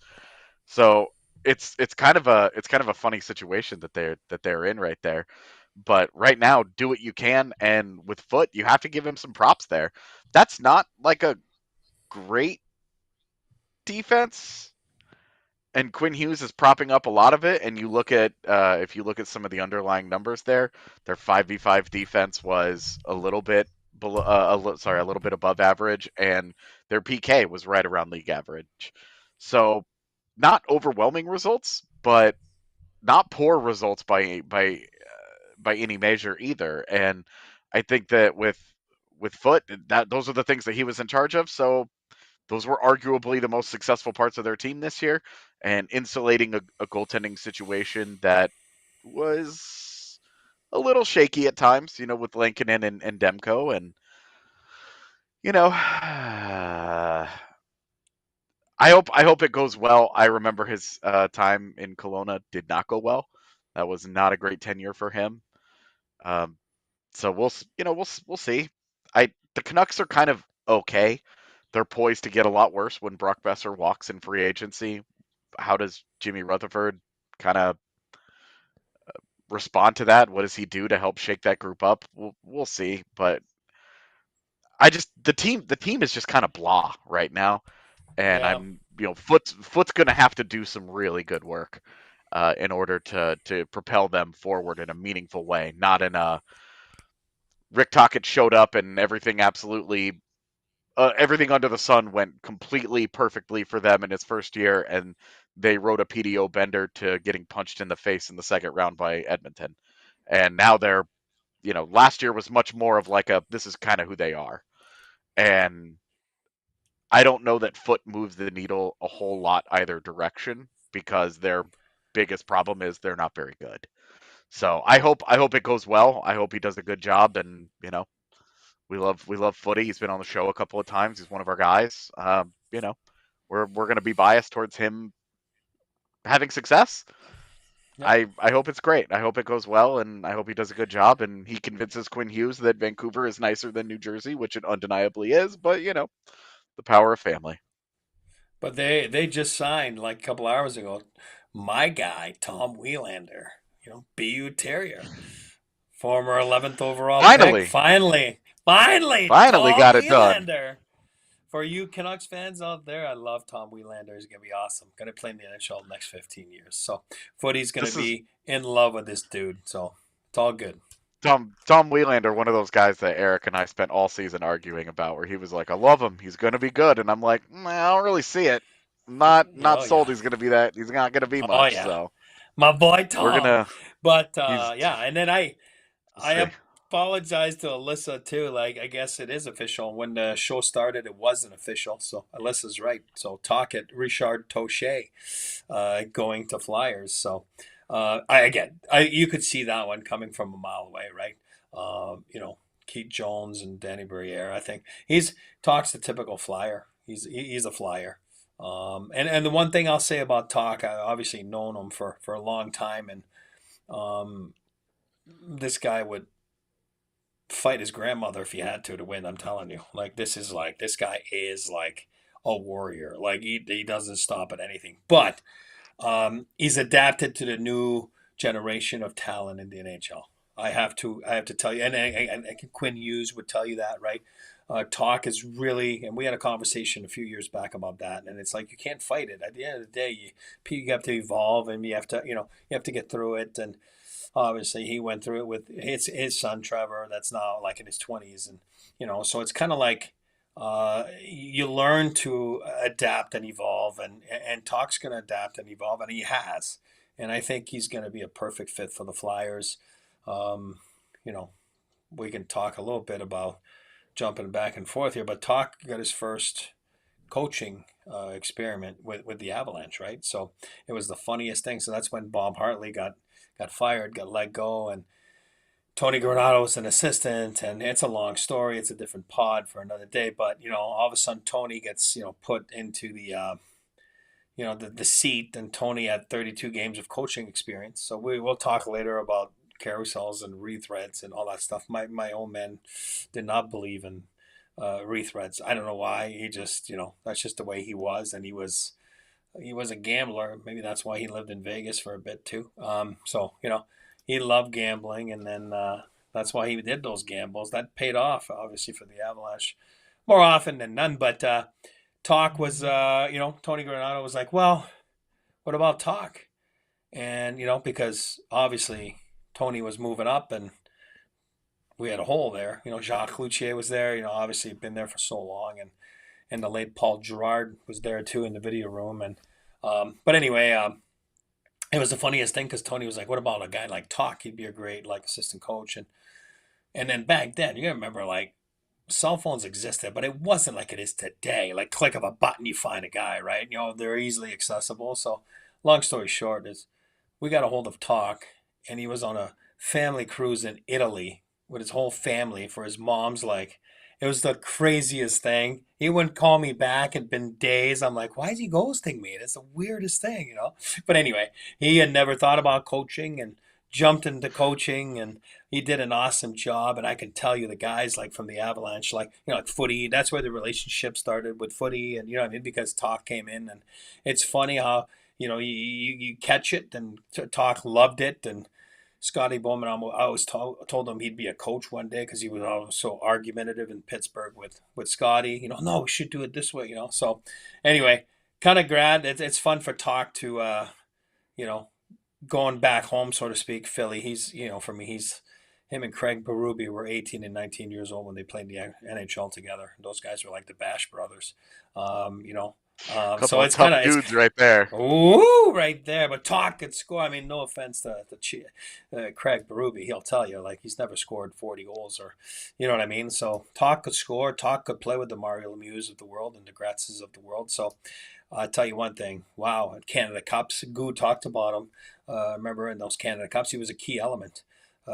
S3: So it's kind of a funny situation that they're in right there. But right now, do what you can, and with Foote, you have to give him some props there. That's not like a great defense. And Quinn Hughes is propping up a lot of it. And you look at if you look at some of the underlying numbers there, their 5v5 defense was a little bit below, a little bit above average, and their PK was right around league average. So not overwhelming results, but not poor results by any measure either. And I think that with Foote, those are the things that he was in charge of. So those were arguably the most successful parts of their team this year, and insulating a goaltending situation that was a little shaky at times, with Lankinen and Demko. And, I hope it goes well. I remember his time in Kelowna did not go well. That was not a great tenure for him. So we'll see. The Canucks are kind of okay. They're poised to get a lot worse when Brock Besser walks in free agency. How does Jimmy Rutherford kind of respond to that? What does he do to help shake that group up? We'll see. But the team is just kind of blah right now, and
S2: Yeah.
S3: I'm Foote's going to have to do some really good work in order to propel them forward in a meaningful way, not in a Rick Tocchet showed up and everything everything under the sun went completely perfectly for them in his first year, and they wrote a PDO bender to getting punched in the face in the second round by Edmonton. And now they're, last year was much more of like this is kind of who they are. And I don't know that Foote moves the needle a whole lot either direction, because their biggest problem is they're not very good. So I hope it goes well. I hope he does a good job, and we love Footy. He's been on the show a couple of times. He's one of our guys. We're going to be biased towards him having success.
S2: Yeah.
S3: I hope it's great. I hope it goes well, and I hope he does a good job, and he convinces Quinn Hughes that Vancouver is nicer than New Jersey, which it undeniably is. But the power of family.
S2: But they just signed like a couple hours ago my guy Tom Wielander, BU Terrier, former 11th overall
S3: Finally.
S2: pick. Finally
S3: Finally
S2: Tom
S3: got it
S2: Wielander.
S3: done.
S2: for you Canucks fans out there, I love Tom Wielander. He's going to be awesome. Going to play in the NHL the next 15 years. So Footy's going to be in love with this dude. So it's all good.
S3: Tom Wielander, one of those guys that Eric and I spent all season arguing about, where he was like, I love him. He's going to be good. And I'm like, I don't really see it. Not sold he's going to be that. He's not going to be much. So
S2: my boy Tom.
S3: We're going to.
S2: But, yeah. And then I apologize to Alyssa, too. Like, I guess it is official. When the show started, it wasn't official. So Alyssa's right. So talk at Richard Touche going to Flyers. So. You could see that one coming from a mile away, right? Keith Jones and Danny Briere. I think Talk's the typical Flyer. He's a Flyer. And the one thing I'll say about Talk, I obviously known him for a long time, and this guy would fight his grandmother if he had to win. I'm telling you, this guy is like a warrior. Like he doesn't stop at anything, but. He's adapted to the new generation of talent in the NHL. I have to tell you, and Quinn Hughes would tell you that, right? Talk is really, and we had a conversation a few years back about that, and it's like you can't fight it. At the end of the day, you have to evolve, and you have to get through it. And obviously, he went through it with his son Trevor, that's now like in his 20s, and so it's kind of like. You learn to adapt and evolve, and Talk's going to adapt and evolve, and he has. And I think he's going to be a perfect fit for the Flyers. We can talk a little bit about jumping back and forth here, but Talk got his first coaching experiment with the Avalanche, right? So it was the funniest thing. So that's when Bob Hartley got fired, got let go, and Tony Granato was an assistant, and it's a long story. It's a different pod for another day. But all of a sudden, Tony gets put into the the seat, and Tony had 32 games of coaching experience. So we'll talk later about carousels and rethreads and all that stuff. My old man did not believe in rethreads. I don't know why. He just that's just the way he was, and he was a gambler. Maybe that's why he lived in Vegas for a bit too. He loved gambling, and then that's why he did those gambles. That paid off, obviously, for the Avalanche more often than none. But Talk was, Tony Granato was like, well, what about Talk? And, because obviously Tony was moving up, and we had a hole there. Jacques Cloutier was there, obviously been there for so long. And the late Paul Gerard was there, too, in the video room. And but anyway, it was the funniest thing because Tony was like, what about a guy like Talk? He'd be a great assistant coach. And then back then, you gotta remember, cell phones existed, but it wasn't like it is today. Like click of a button, you find a guy, right? They're easily accessible. So long story short is we got a hold of Talk, and he was on a family cruise in Italy with his whole family for his mom's it was the craziest thing. He wouldn't call me back. It'd been days. I'm like, why is he ghosting me? It's the weirdest thing, But anyway, he had never thought about coaching and jumped into coaching, and he did an awesome job. And I can tell you the guys from the Avalanche, like Foote, that's where the relationship started with Foote, and because Talk came in. And it's funny how, you catch it, and Talk loved it. And Scotty Bowman, I always told him he'd be a coach one day because he was always so argumentative in Pittsburgh with Scotty. No, we should do it this way, So anyway, kind of glad. It's fun for Talk to, going back home, so to speak, Philly. He's, for me, him and Craig Berube were 18 and 19 years old when they played the NHL together. Those guys were like the Bash brothers, so it's kind of
S3: dudes right there.
S2: Ooh, right there. But Talk could score. I mean, no offense to Craig Berube, he'll tell you he's never scored 40 goals, or what I mean. So Talk could score. Talk could play with the Mario Lemieux of the world and the Gretzes of the world. So I'll tell you one thing. Wow, at Canada Cups, Goo talked about him. Remember in those Canada Cups, he was a key element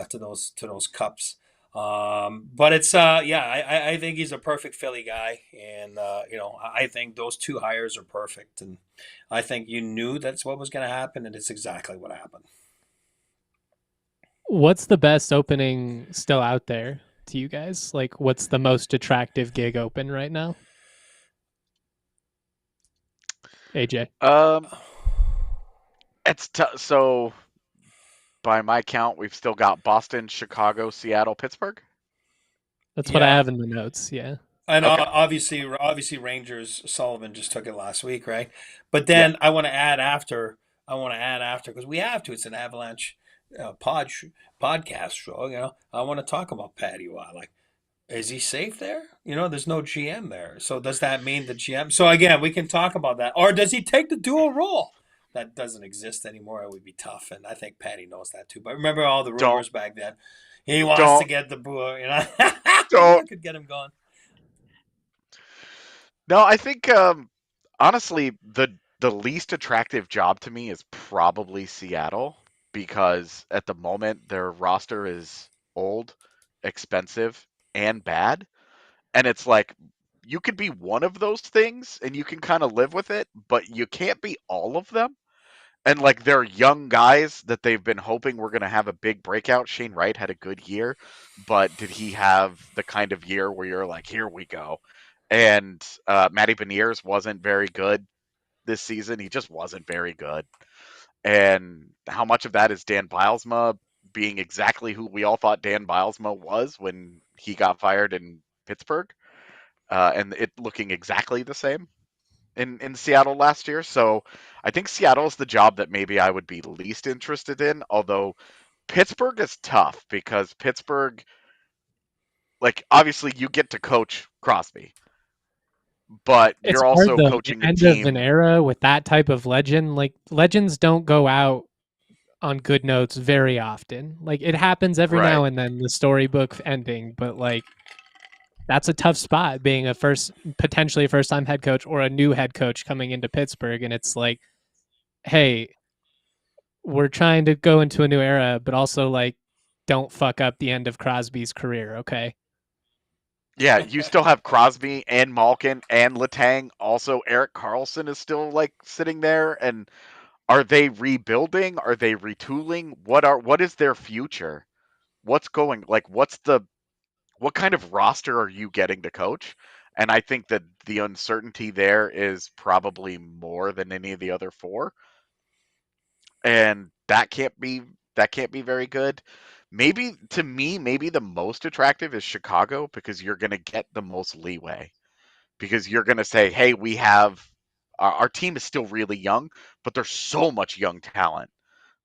S2: to those cups. But it's I think he's a perfect Philly guy, and I think those two hires are perfect, and I think you knew that's what was going to happen, and it's exactly what happened.
S1: What's the best opening still out there to you guys? What's the most attractive gig open right now? AJ.
S3: It's so by my count, we've still got Boston, Chicago, Seattle, Pittsburgh.
S1: That's what I have in the notes. Yeah.
S2: And
S3: Okay.
S2: obviously, Rangers Sullivan just took it last week, right? But then I want to add after. Because we have to. It's an Avalanche podcast show. I want to talk about Patty Waugh. Like, is he safe there? There's no GM there. So does that mean the GM? So again, we can talk about that. Or does he take the dual role? That doesn't exist anymore. It would be tough, and I think Patty knows that too. But remember all the
S3: Don't
S2: rumors back then. He wants to
S3: don't
S2: get the boo.
S3: don't.
S2: That could get him going.
S3: No, I think honestly the least attractive job to me is probably Seattle because at the moment their roster is old, expensive, and bad. And it's like you could be one of those things and you can kind of live with it, but you can't be all of them. And like they're young guys that they've been hoping were going to have a big breakout. Shane Wright had a good year, but did he have the kind of year where you're like, here we go? And Matty Beniers wasn't very good this season. He just wasn't very good. And how much of that is Dan Bylsma being exactly who we all thought Dan Bylsma was when he got fired in Pittsburgh, and it looking exactly the same in Seattle last year. So I think Seattle is the job that maybe I would be least interested in. Although Pittsburgh is tough because Pittsburgh, like obviously you get to coach Crosby, but
S1: It's
S3: you're
S1: hard
S3: also
S1: though. The
S3: coaching a
S1: end of an
S3: team.
S1: era with that type of legend, like legends don't go out on good notes very often. Like it happens every
S3: Right.
S1: now and then, the storybook ending, but like that's a tough spot being potentially a first time head coach or a new head coach coming into Pittsburgh. And it's like, hey, we're trying to go into a new era, but also like don't fuck up the end of Crosby's career, okay?
S3: Yeah, you still have Crosby and Malkin and Letang. Also, Eric Carlson is still like sitting there. And are they rebuilding? Are they retooling? What is their future? What's going like? What kind of roster are you getting to coach? And I think that the uncertainty there is probably more than any of the other four, and that can't be very good. Maybe to me, maybe the most attractive is Chicago because you're going to get the most leeway because you're going to say, hey, we have our team is still really young, but there's so much young talent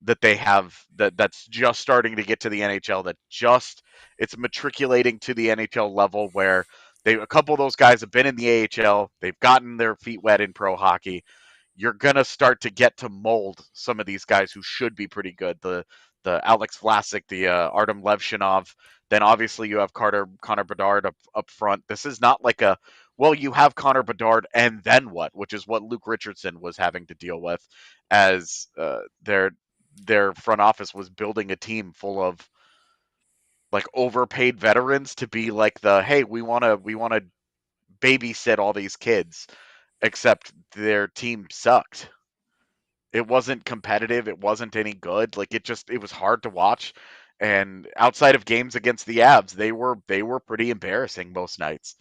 S3: that they have that's just starting to get to the NHL that just it's matriculating to the NHL level where a couple of those guys have been in the AHL, they've gotten their feet wet in pro hockey. You're gonna start to get to mold some of these guys who should be pretty good. The Alex Vlasic, the Artem Levshinov. Then obviously you have Connor Bedard up front. This is not like you have Connor Bedard and then what, which is what Luke Richardson was having to deal with as their front office was building a team full of like overpaid veterans to be like hey, we want to babysit all these kids, except their team sucked. It wasn't competitive, it wasn't any good. Like it was hard to watch, and outside of games against the Avs, they were pretty embarrassing most nights.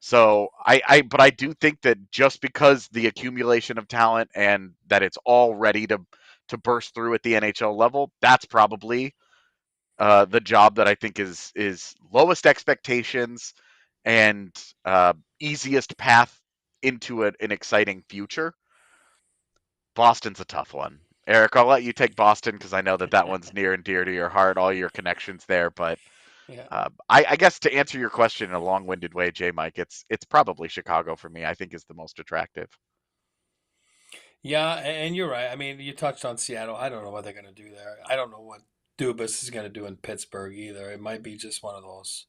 S3: So but I do think that just because the accumulation of talent and that it's all ready to burst through at the NHL level, that's probably the job that I think is lowest expectations and easiest path into an exciting future. Boston's a tough one. Eric, I'll let you take Boston because I know that one's near and dear to your heart, all your connections there. But
S2: Yeah.
S3: I guess to answer your question in a long-winded way, J. Mike, it's probably Chicago for me. I think is the most attractive.
S2: Yeah, and you're right. I mean, you touched on Seattle. I don't know what they're going to do there. I don't know what Dubas is going to do in Pittsburgh either. It might be just one of those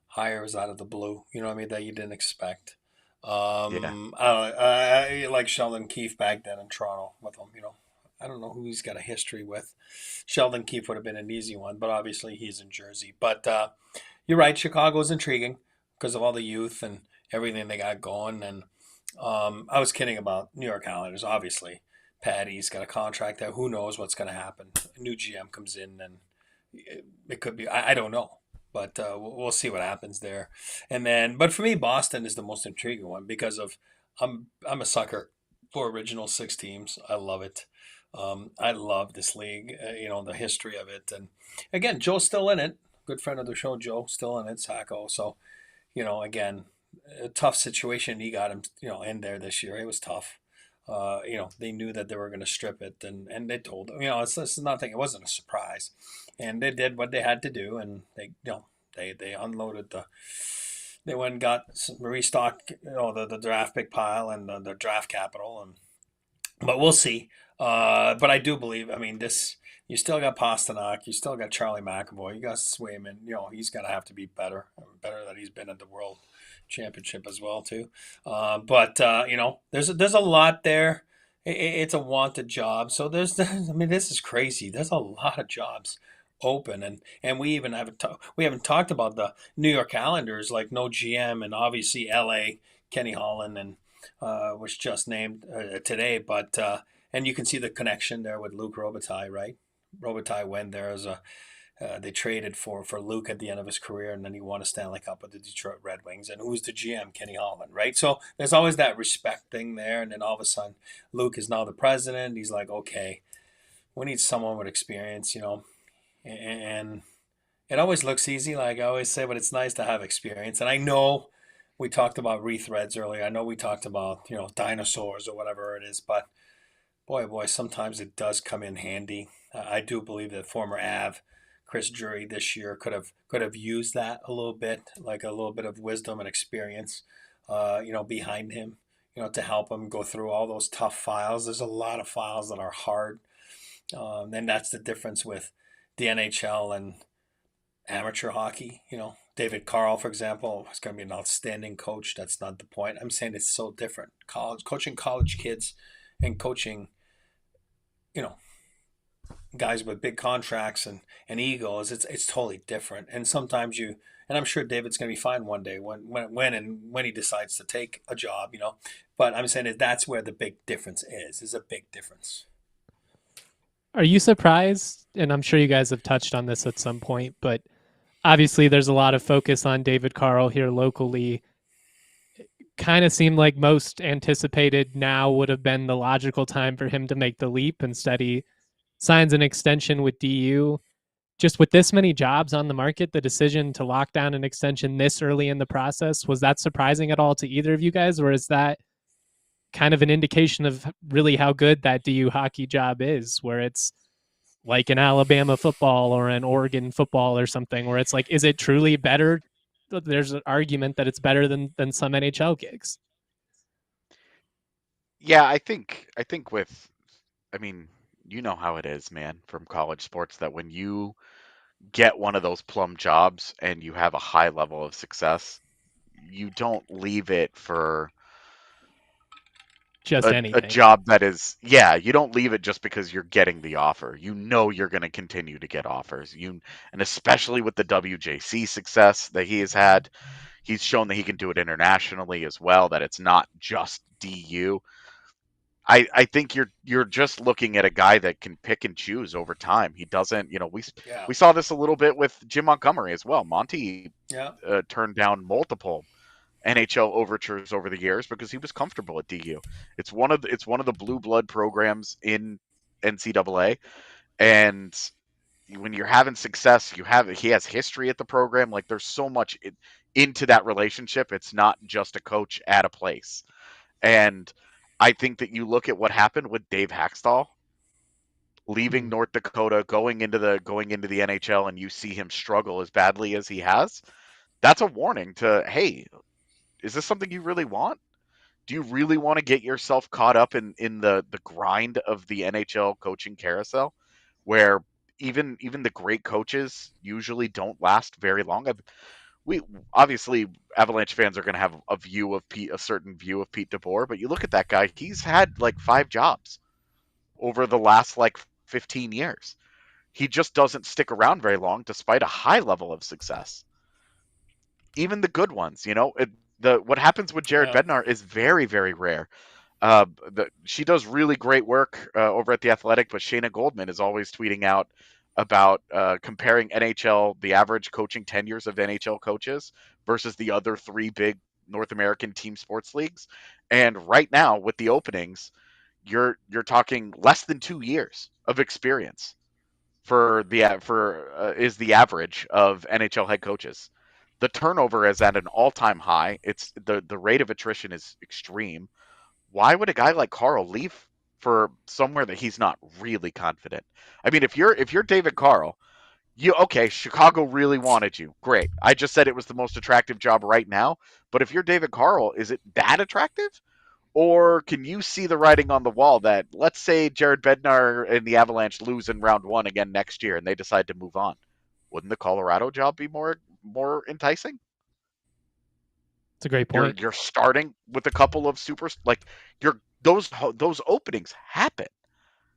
S2: hires out of the blue, you know what I mean, that you didn't expect.
S3: Yeah.
S2: I like Sheldon Keefe back then in Toronto with him. I don't know who he's got a history with. Sheldon Keefe would have been an easy one, but obviously he's in Jersey. But you're right, Chicago's intriguing because of all the youth and everything they got going. And I was kidding about New York Islanders. Obviously, Patty's got a contract that who knows what's going to happen. A new GM comes in and it could be, I don't know. But we'll see what happens there, and then. But for me, Boston is the most intriguing one because of I'm a sucker for original six teams. I love it. I love this league. The history of it, and again, Joe's still in it. Good friend of the show, Joe, still in it. Sacco. So, again, a tough situation he got him, in there this year. It was tough. They knew that they were going to strip it, and they told him. It's nothing. It wasn't a surprise, and they did what they had to do, and they unloaded the. They went and got restocked, the draft pick pile and the draft capital, but we'll see. But I do believe. I mean, this. You still got Pasternak. You still got Charlie McAvoy. You got Swayman. He's going to have to be better than he's been at the World Championship as well too. But there's a lot there. It's a wanted job. So I mean, this is crazy. There's a lot of jobs open, and we even haven't talked about the New York Islanders, like no GM, and obviously L.A. Kenny Holland and was just named today, but and you can see the connection there with Luc Robitaille, right? Robitaille went there as they traded for Luke at the end of his career, and then he won a Stanley Cup with the Detroit Red Wings. And who's the GM? Kenny Holland, right? So there's always that respect thing there. And then all of a sudden, Luke is now the president. He's like, okay, we need someone with experience, And it always looks easy, like I always say, but it's nice to have experience. And I know we talked about rethreads earlier. I know we talked about dinosaurs or whatever it is, but boy, sometimes it does come in handy. I do believe that former Av Chris Drury this year could have used that a little bit, like a little bit of wisdom and experience, behind him, to help him go through all those tough files. There's a lot of files that are hard, and that's the difference with the NHL and amateur hockey. David Carle, for example, is going to be an outstanding coach. That's not the point. I'm saying it's so different. Coaching college kids and coaching, guys with big contracts and egos, it's totally different. And sometimes and I'm sure David's going to be fine one day when he decides to take a job, But I'm saying that's where the big difference is. There's a big difference.
S1: Are you surprised? And I'm sure you guys have touched on this at some point, but obviously there's a lot of focus on David Carle here locally. Kind of seemed like most anticipated now would have been the logical time for him to make the leap. Instead, he signs an extension with DU. Just with this many jobs on the market, the decision to lock down an extension this early in the process, was that surprising at all to either of you guys? Or is that kind of an indication of really how good that DU hockey job is, where it's like an Alabama football or an Oregon football or something, where it's like, is it truly better? There's an argument that it's better than some NHL gigs.
S3: Yeah, I think I mean, you know how it is, man, from college sports, that when you get one of those plum jobs and you have a high level of success, you don't leave it for
S1: just anything.
S3: A job that is, you don't leave it just because you're getting the offer. You're going to continue to get offers. And especially with the WJC success that he has had, he's shown that he can do it internationally as well, that it's not just DU. I think you're just looking at a guy that can pick and choose over time. He doesn't, we saw this a little bit with Jim Montgomery as well. Monty turned down multiple NHL overtures over the years because he was comfortable at DU. It's one of the blue blood programs in NCAA, and when you're having success, he has history at the program. Like, there's so much into that relationship. It's not just a coach at a place. And I think that you look at what happened with Dave Haxtell leaving North Dakota, going into the NHL, and you see him struggle as badly as he has. That's a warning to, hey, is this something you really want? Do you really want to get yourself caught up in the grind of the NHL coaching carousel, where even the great coaches usually don't last very long? We obviously, Avalanche fans are going to have a certain view of Pete DeBoer, but you look at that guy; he's had like 5 jobs over the last 15 years. He just doesn't stick around very long, despite a high level of success. Even the good ones, what happens with Jared Bednar is very, very rare. She does really great work over at The Athletic, but Shayna Goldman is always tweeting out about comparing the average coaching tenures of NHL coaches versus the other 3 big North American team sports leagues. And right now, with the openings, you're talking less than 2 years of experience is the average of NHL head coaches. The turnover is at an all-time high. It's the rate of attrition is extreme. Why would a guy like Carle leave for somewhere that he's not really confident? I mean, if you're David Carle, Chicago really wanted you. Great. I just said it was the most attractive job right now, but if you're David Carle, is it that attractive? Or can you see the writing on the wall that, let's say Jared Bednar and the Avalanche lose in round 1 again next year and they decide to move on? Wouldn't the Colorado job be more enticing?
S1: It's a great point.
S3: You're starting with a couple of those openings happen.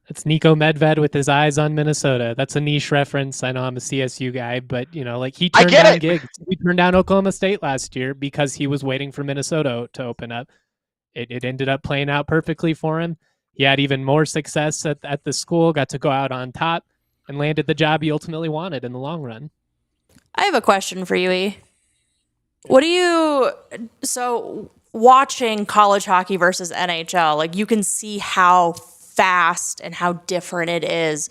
S1: It's Nico Medved with his eyes on Minnesota. That's a niche reference. I know I'm a CSU guy, but he turned down gigs. He turned down Oklahoma State last year because he was waiting for Minnesota to open up. It ended up playing out perfectly for him. He had even more success at the school, got to go out on top, and landed the job he ultimately wanted in the long run.
S4: I have a question for you, E. Watching college hockey versus NHL, like, you can see how fast and how different it is.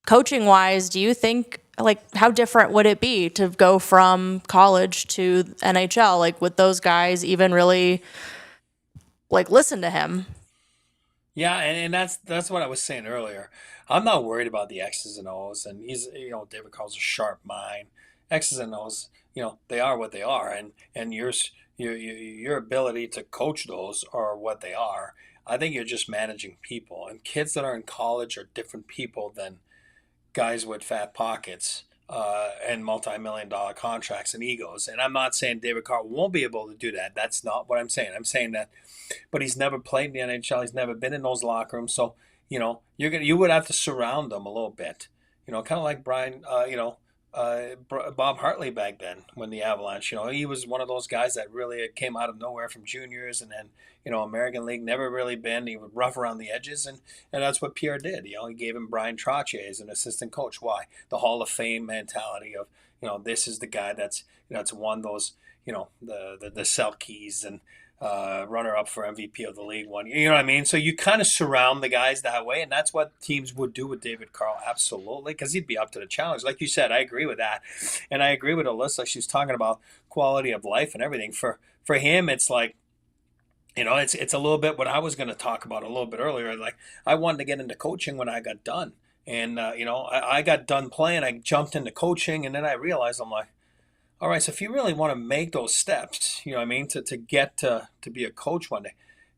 S4: Coaching wise, do you think, like, how different would it be to go from college to NHL? Like, would those guys even really, like, listen to him?
S2: Yeah, and that's what I was saying earlier. I'm not worried about the X's and O's, and he's David Carle's a sharp mind. X's and O's, they are what they are, and your ability to coach those are what they are. I think you're just managing people, and kids that are in college are different people than guys with fat pockets and multi-million-dollar contracts and egos. And I'm not saying David Carle won't be able to do that. That's not what I'm saying. I'm saying that, but he's never played in the NHL. He's never been in those locker rooms. So, you would have to surround them a little bit. Kind of like Brian, Bob Hartley back then when the Avalanche, he was one of those guys that really came out of nowhere from juniors, and then, American League, never really been. He would rough around the edges, and that's what Pierre did. He gave him Brian Trottier as an assistant coach. Why? The Hall of Fame mentality of, this is the guy that's won those, the Selkies and runner up for MVP of the league one. You know what I mean? So you kind of surround the guys that way, and that's what teams would do with David Carle, absolutely, because he'd be up to the challenge. Like you said, I agree with that, and I agree with Alyssa. She's talking about quality of life and everything. For him, it's like, it's a little bit what I was going to talk about a little bit earlier. Like, I wanted to get into coaching when I got done, and I got done playing. I jumped into coaching, and then I realized, I'm like, all right, so if you really want to make those steps, to get to be a coach one day,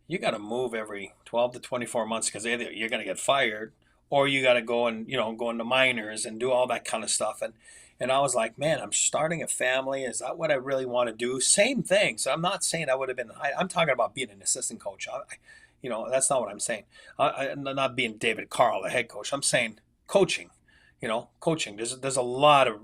S2: you got to move every 12 to 24 months, because either you're going to get fired, or you got to go and, go into minors and do all that kind of stuff. And I was like, man, I'm starting a family. Is that what I really want to do? Same thing. So I'm not saying I would have been, I'm talking about being an assistant coach. That's not what I'm saying. I'm not being David Carle, the head coach. I'm saying coaching, coaching. There's a lot of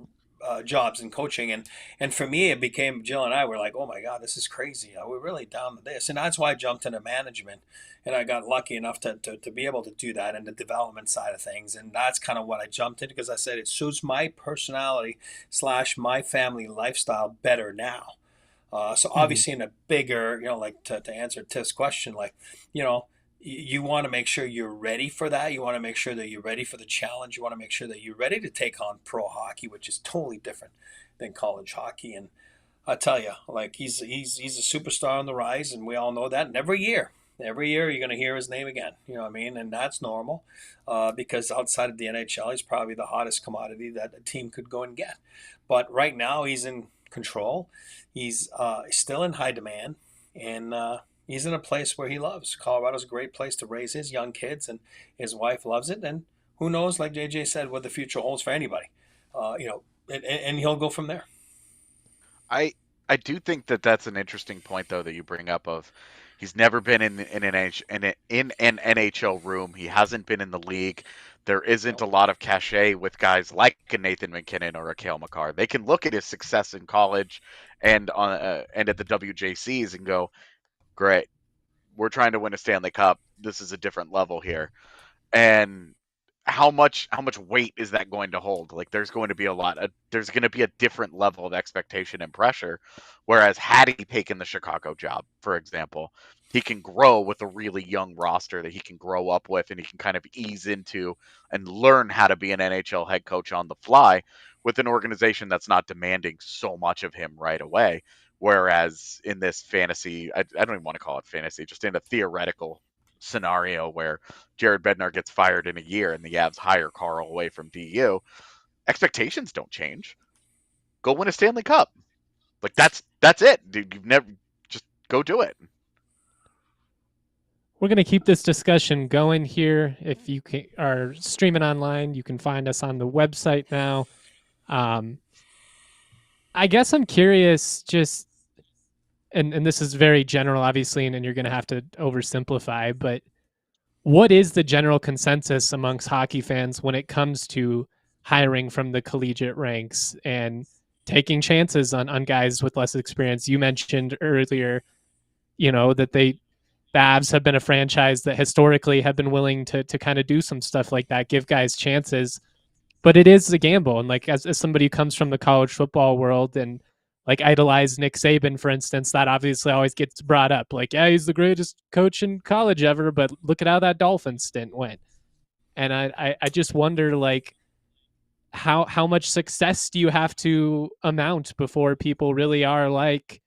S2: jobs in coaching, and for me, it became, Jill and I were like, oh my God, this is crazy. We're really down to this, and that's why I jumped into management, and I got lucky enough to be able to do that in the development side of things, and that's kind of what I jumped into, because I said it suits my personality / my family lifestyle better now. So obviously, in a bigger, like to answer Tiff's question, like, you want to make sure you're ready for that. You want to make sure that you're ready for the challenge. You want to make sure that you're ready to take on pro hockey, which is totally different than college hockey. And I tell you, like, he's a superstar on the rise, and we all know that. And every year you're going to hear his name again. You know what I mean? And that's normal, because outside of the NHL, he's probably the hottest commodity that a team could go and get. But right now, he's in control. He's still in high demand, and he's in a place where he loves. Colorado's a great place to raise his young kids, and his wife loves it. And who knows, like JJ said, what the future holds for anybody. And he'll go from there.
S3: I do think that that's an interesting point, though, that you bring up of he's never been in an NHL room. He hasn't been in the league. There isn't a lot of cachet with guys like a Nathan McKinnon or a Cale Makar. They can look at his success in college and at the WJCs and go, great, we're trying to win a Stanley Cup. This is a different level here. And how much weight is that going to hold? Like, there's going to be there's going to be a different level of expectation and pressure. Whereas had he taken the Chicago job, for example, he can grow with a really young roster that he can grow up with, and he can kind of ease into and learn how to be an NHL head coach on the fly with an organization that's not demanding so much of him right away. Whereas in this fantasy, I don't even want to call it fantasy, just in a theoretical scenario where Jared Bednar gets fired in a year and the Avs hire Carle away from DU, expectations don't change. Go win a Stanley Cup. Like that's it. Dude, you've never just go do it.
S1: We're going to keep this discussion going here. If you are streaming online, you can find us on the website now. I guess I'm curious, just, and this is very general, obviously, and you're going to have to oversimplify, but what is the general consensus amongst hockey fans when it comes to hiring from the collegiate ranks and taking chances on guys with less experience? You mentioned earlier, that the Avs have been a franchise that historically have been willing to kind of do some stuff like that, give guys chances, but it is a gamble. And like, as somebody who comes from the college football world and like idolize Nick Saban, for instance, that obviously always gets brought up. Like, yeah, he's the greatest coach in college ever, but look at how that Dolphins stint went. And I just wonder, like, how much success do you have to amount before people really are like,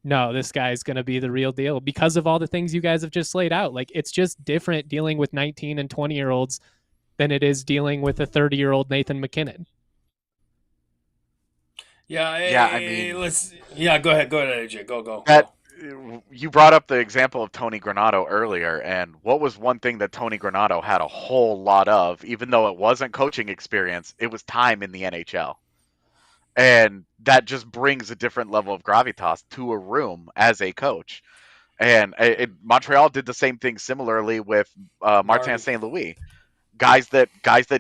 S1: no, this guy's going to be the real deal, because of all the things you guys have just laid out. Like, it's just different dealing with 19 and 20-year-olds than it is dealing with a 30-year-old Nathan McKinnon.
S2: Yeah,
S3: I mean,
S2: go ahead, AJ. Go.
S3: You brought up the example of Tony Granato earlier, and what was one thing that Tony Granato had a whole lot of, even though it wasn't coaching experience, it was time in the NHL. And that just brings a different level of gravitas to a room as a coach. And Montreal did the same thing similarly with Martin St. Louis. Guys that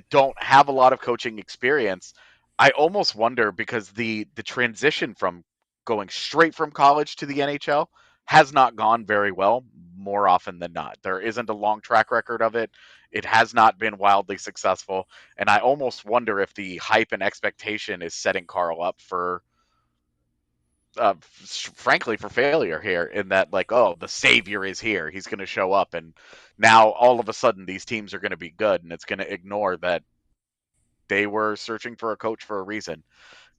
S3: don't have a lot of coaching experience. I almost wonder, because the transition from going straight from college to the NHL has not gone very well more often than not. There isn't a long track record of it. It has not been wildly successful. And I almost wonder if the hype and expectation is setting Carle up for, frankly, for failure here, in that, like, oh, the savior is here. He's going to show up. And now all of a sudden these teams are going to be good, and it's going to ignore that they were searching for a coach for a reason.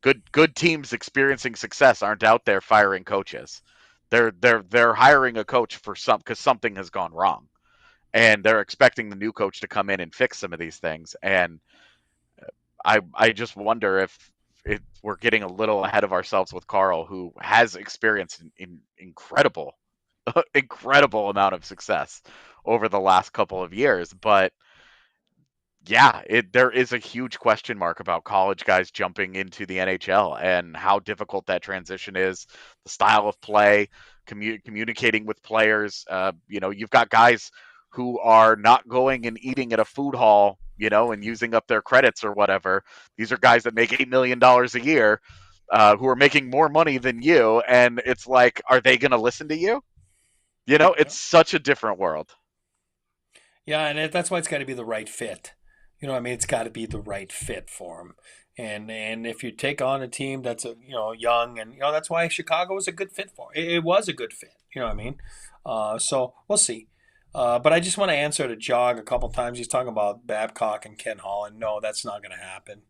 S3: Good teams experiencing success aren't out there firing coaches. They're hiring a coach because something has gone wrong, and they're expecting the new coach to come in and fix some of these things. And I just wonder if we're getting a little ahead of ourselves with Carle, who has experienced in incredible amount of success over the last couple of years, but yeah, there is a huge question mark about college guys jumping into the NHL and how difficult that transition is, the style of play, communicating with players. You've got guys who are not going and eating at a food hall, and using up their credits or whatever. These are guys that make $8 million a year, who are making more money than you. And it's like, are they going to listen to you? It's such a different world.
S2: Yeah, and that's why it's got to be the right fit. It's got to be the right fit for him. And if you take on a team that's young, and that's why Chicago was a good fit for him. It was a good fit. So we'll see. But I just want to answer to Jog a couple times. He's talking about Babcock and Ken Holland. No, that's not going to happen.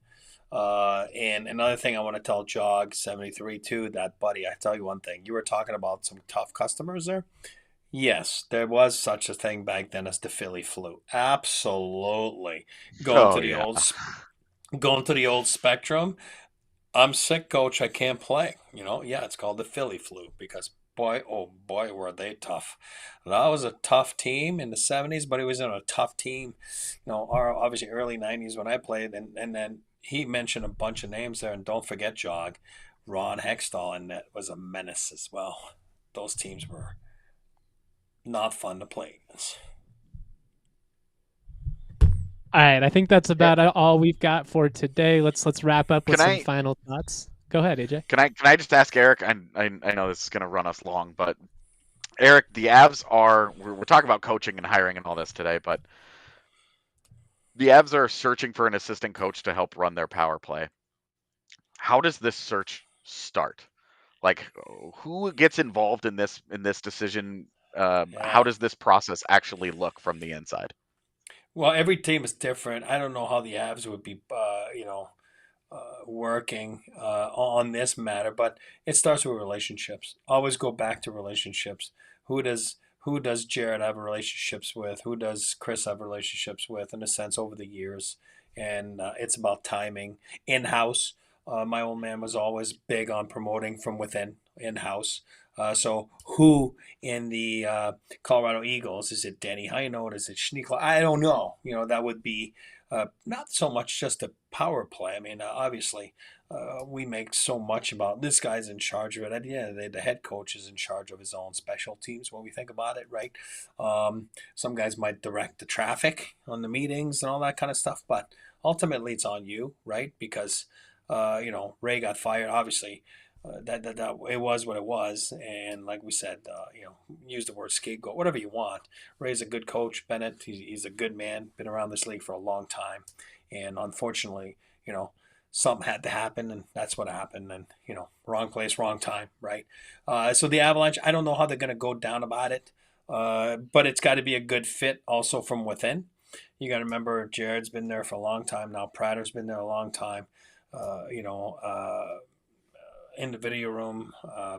S2: And another thing I want to tell Jog 73 too, that buddy. I tell you one thing. You were talking about some tough customers there. Yes, there was such a thing back then as the Philly flu. Absolutely. Going to the old spectrum. I'm sick, coach. I can't play. It's called the Philly flu, because boy, oh boy, were they tough. That was a tough team in the 70s, but it was in a tough team, obviously early 90s when I played. And then he mentioned a bunch of names there. And don't forget, Jog, Ron Hextall, and that was a menace as well. Those teams were not fun to play against.
S1: All right, I think that's about all we've got for today. Let's wrap up with some final thoughts. Go ahead, AJ.
S3: Can I just ask Eric? I know this is going to run us long, but Eric, the Avs we're talking about coaching and hiring and all this today, but the Avs are searching for an assistant coach to help run their power play. How does this search start? Like, who gets involved in this decision How does this process actually look from the inside?
S2: Well, every team is different. I don't know how the Avs would be, working on this matter, but it starts with relationships. Always go back to relationships. Who does Jared have relationships with? Who does Chris have relationships with? In a sense, over the years, and it's about timing. In-house, my old man was always big on promoting from within, in-house. So who in the Colorado Eagles, is it Danny Heinold? Is it Schneekla? I don't know. That would be not so much just a power play. I mean, obviously, we make so much about this guy's in charge of it. At the end of the day, the head coach is in charge of his own special teams when we think about it, right? Some guys might direct the traffic on the meetings and all that kind of stuff, but ultimately it's on you, right? Because, Ray got fired, obviously. That it was what it was, and like we said, use the word scapegoat, whatever you want. Ray's a good coach. Bennett, he's a good man, been around this league for a long time, and unfortunately, something had to happen, and that's what happened. And wrong place, wrong time, right? So the Avalanche, I don't know how they're going to go down about it, but it's got to be a good fit also from within. You got to remember, Jared's been there for a long time now. Prater's been there a long time. In the video room,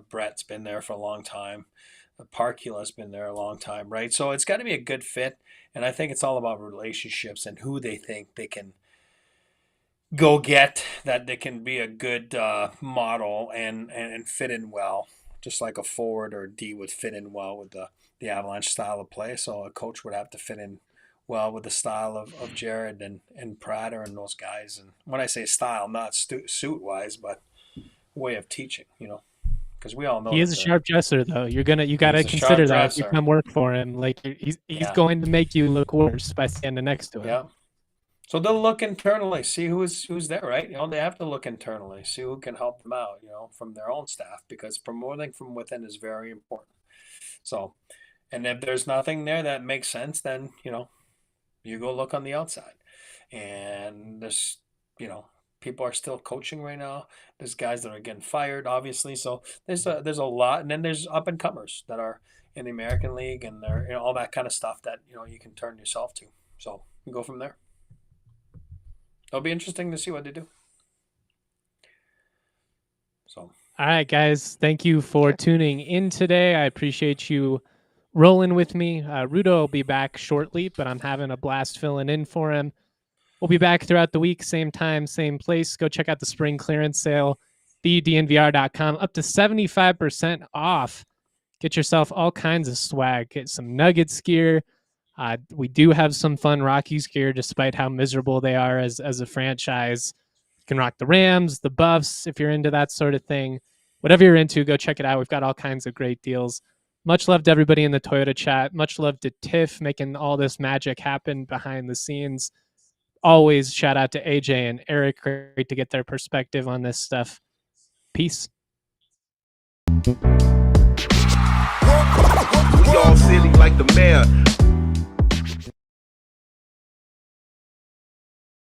S2: Brett's been there for a long time. Parkula's been there a long time, right? So it's got to be a good fit, and I think it's all about relationships and who they think they can go get, that they can be a good model and fit in well, just like a forward or a D would fit in well with the Avalanche style of play. So a coach would have to fit in well with the style of Jared and Prater and those guys. And when I say style, not suit-wise, but way of teaching, because we all know
S1: he is a sharp dresser, though. You got to consider that if you come work for him. Like he's going to make you look worse by standing next to him.
S2: Yeah. So they'll look internally, see who's there, right? They have to look internally, see who can help them out, from their own staff, because promoting from within is very important. So, and if there's nothing there that makes sense, then you go look on the outside, and there's people are still coaching right now. There's guys that are getting fired, obviously. So there's a lot, and then there's up and comers that are in the American League, and they're all that kind of stuff that you can turn yourself to. So you go from there. It'll be interesting to see what they do. So
S1: all right, guys, thank you for tuning in today. I appreciate you rolling with me. Rudo will be back shortly, but I'm having a blast filling in for him. We'll be back throughout the week, same time, same place. Go check out the spring clearance sale, thednvr.com, up to 75% off. Get yourself all kinds of swag. Get some Nuggets gear. We do have some fun Rockies gear, despite how miserable they are as a franchise. You can rock the Rams, the Buffs, if you're into that sort of thing. Whatever you're into, go check it out. We've got all kinds of great deals. Much love to everybody in the Toyota chat. Much love to Tiff making all this magic happen behind the scenes. Always shout out to AJ and Eric. Great to get their perspective on this stuff. Peace.
S5: We all silly like the mayor.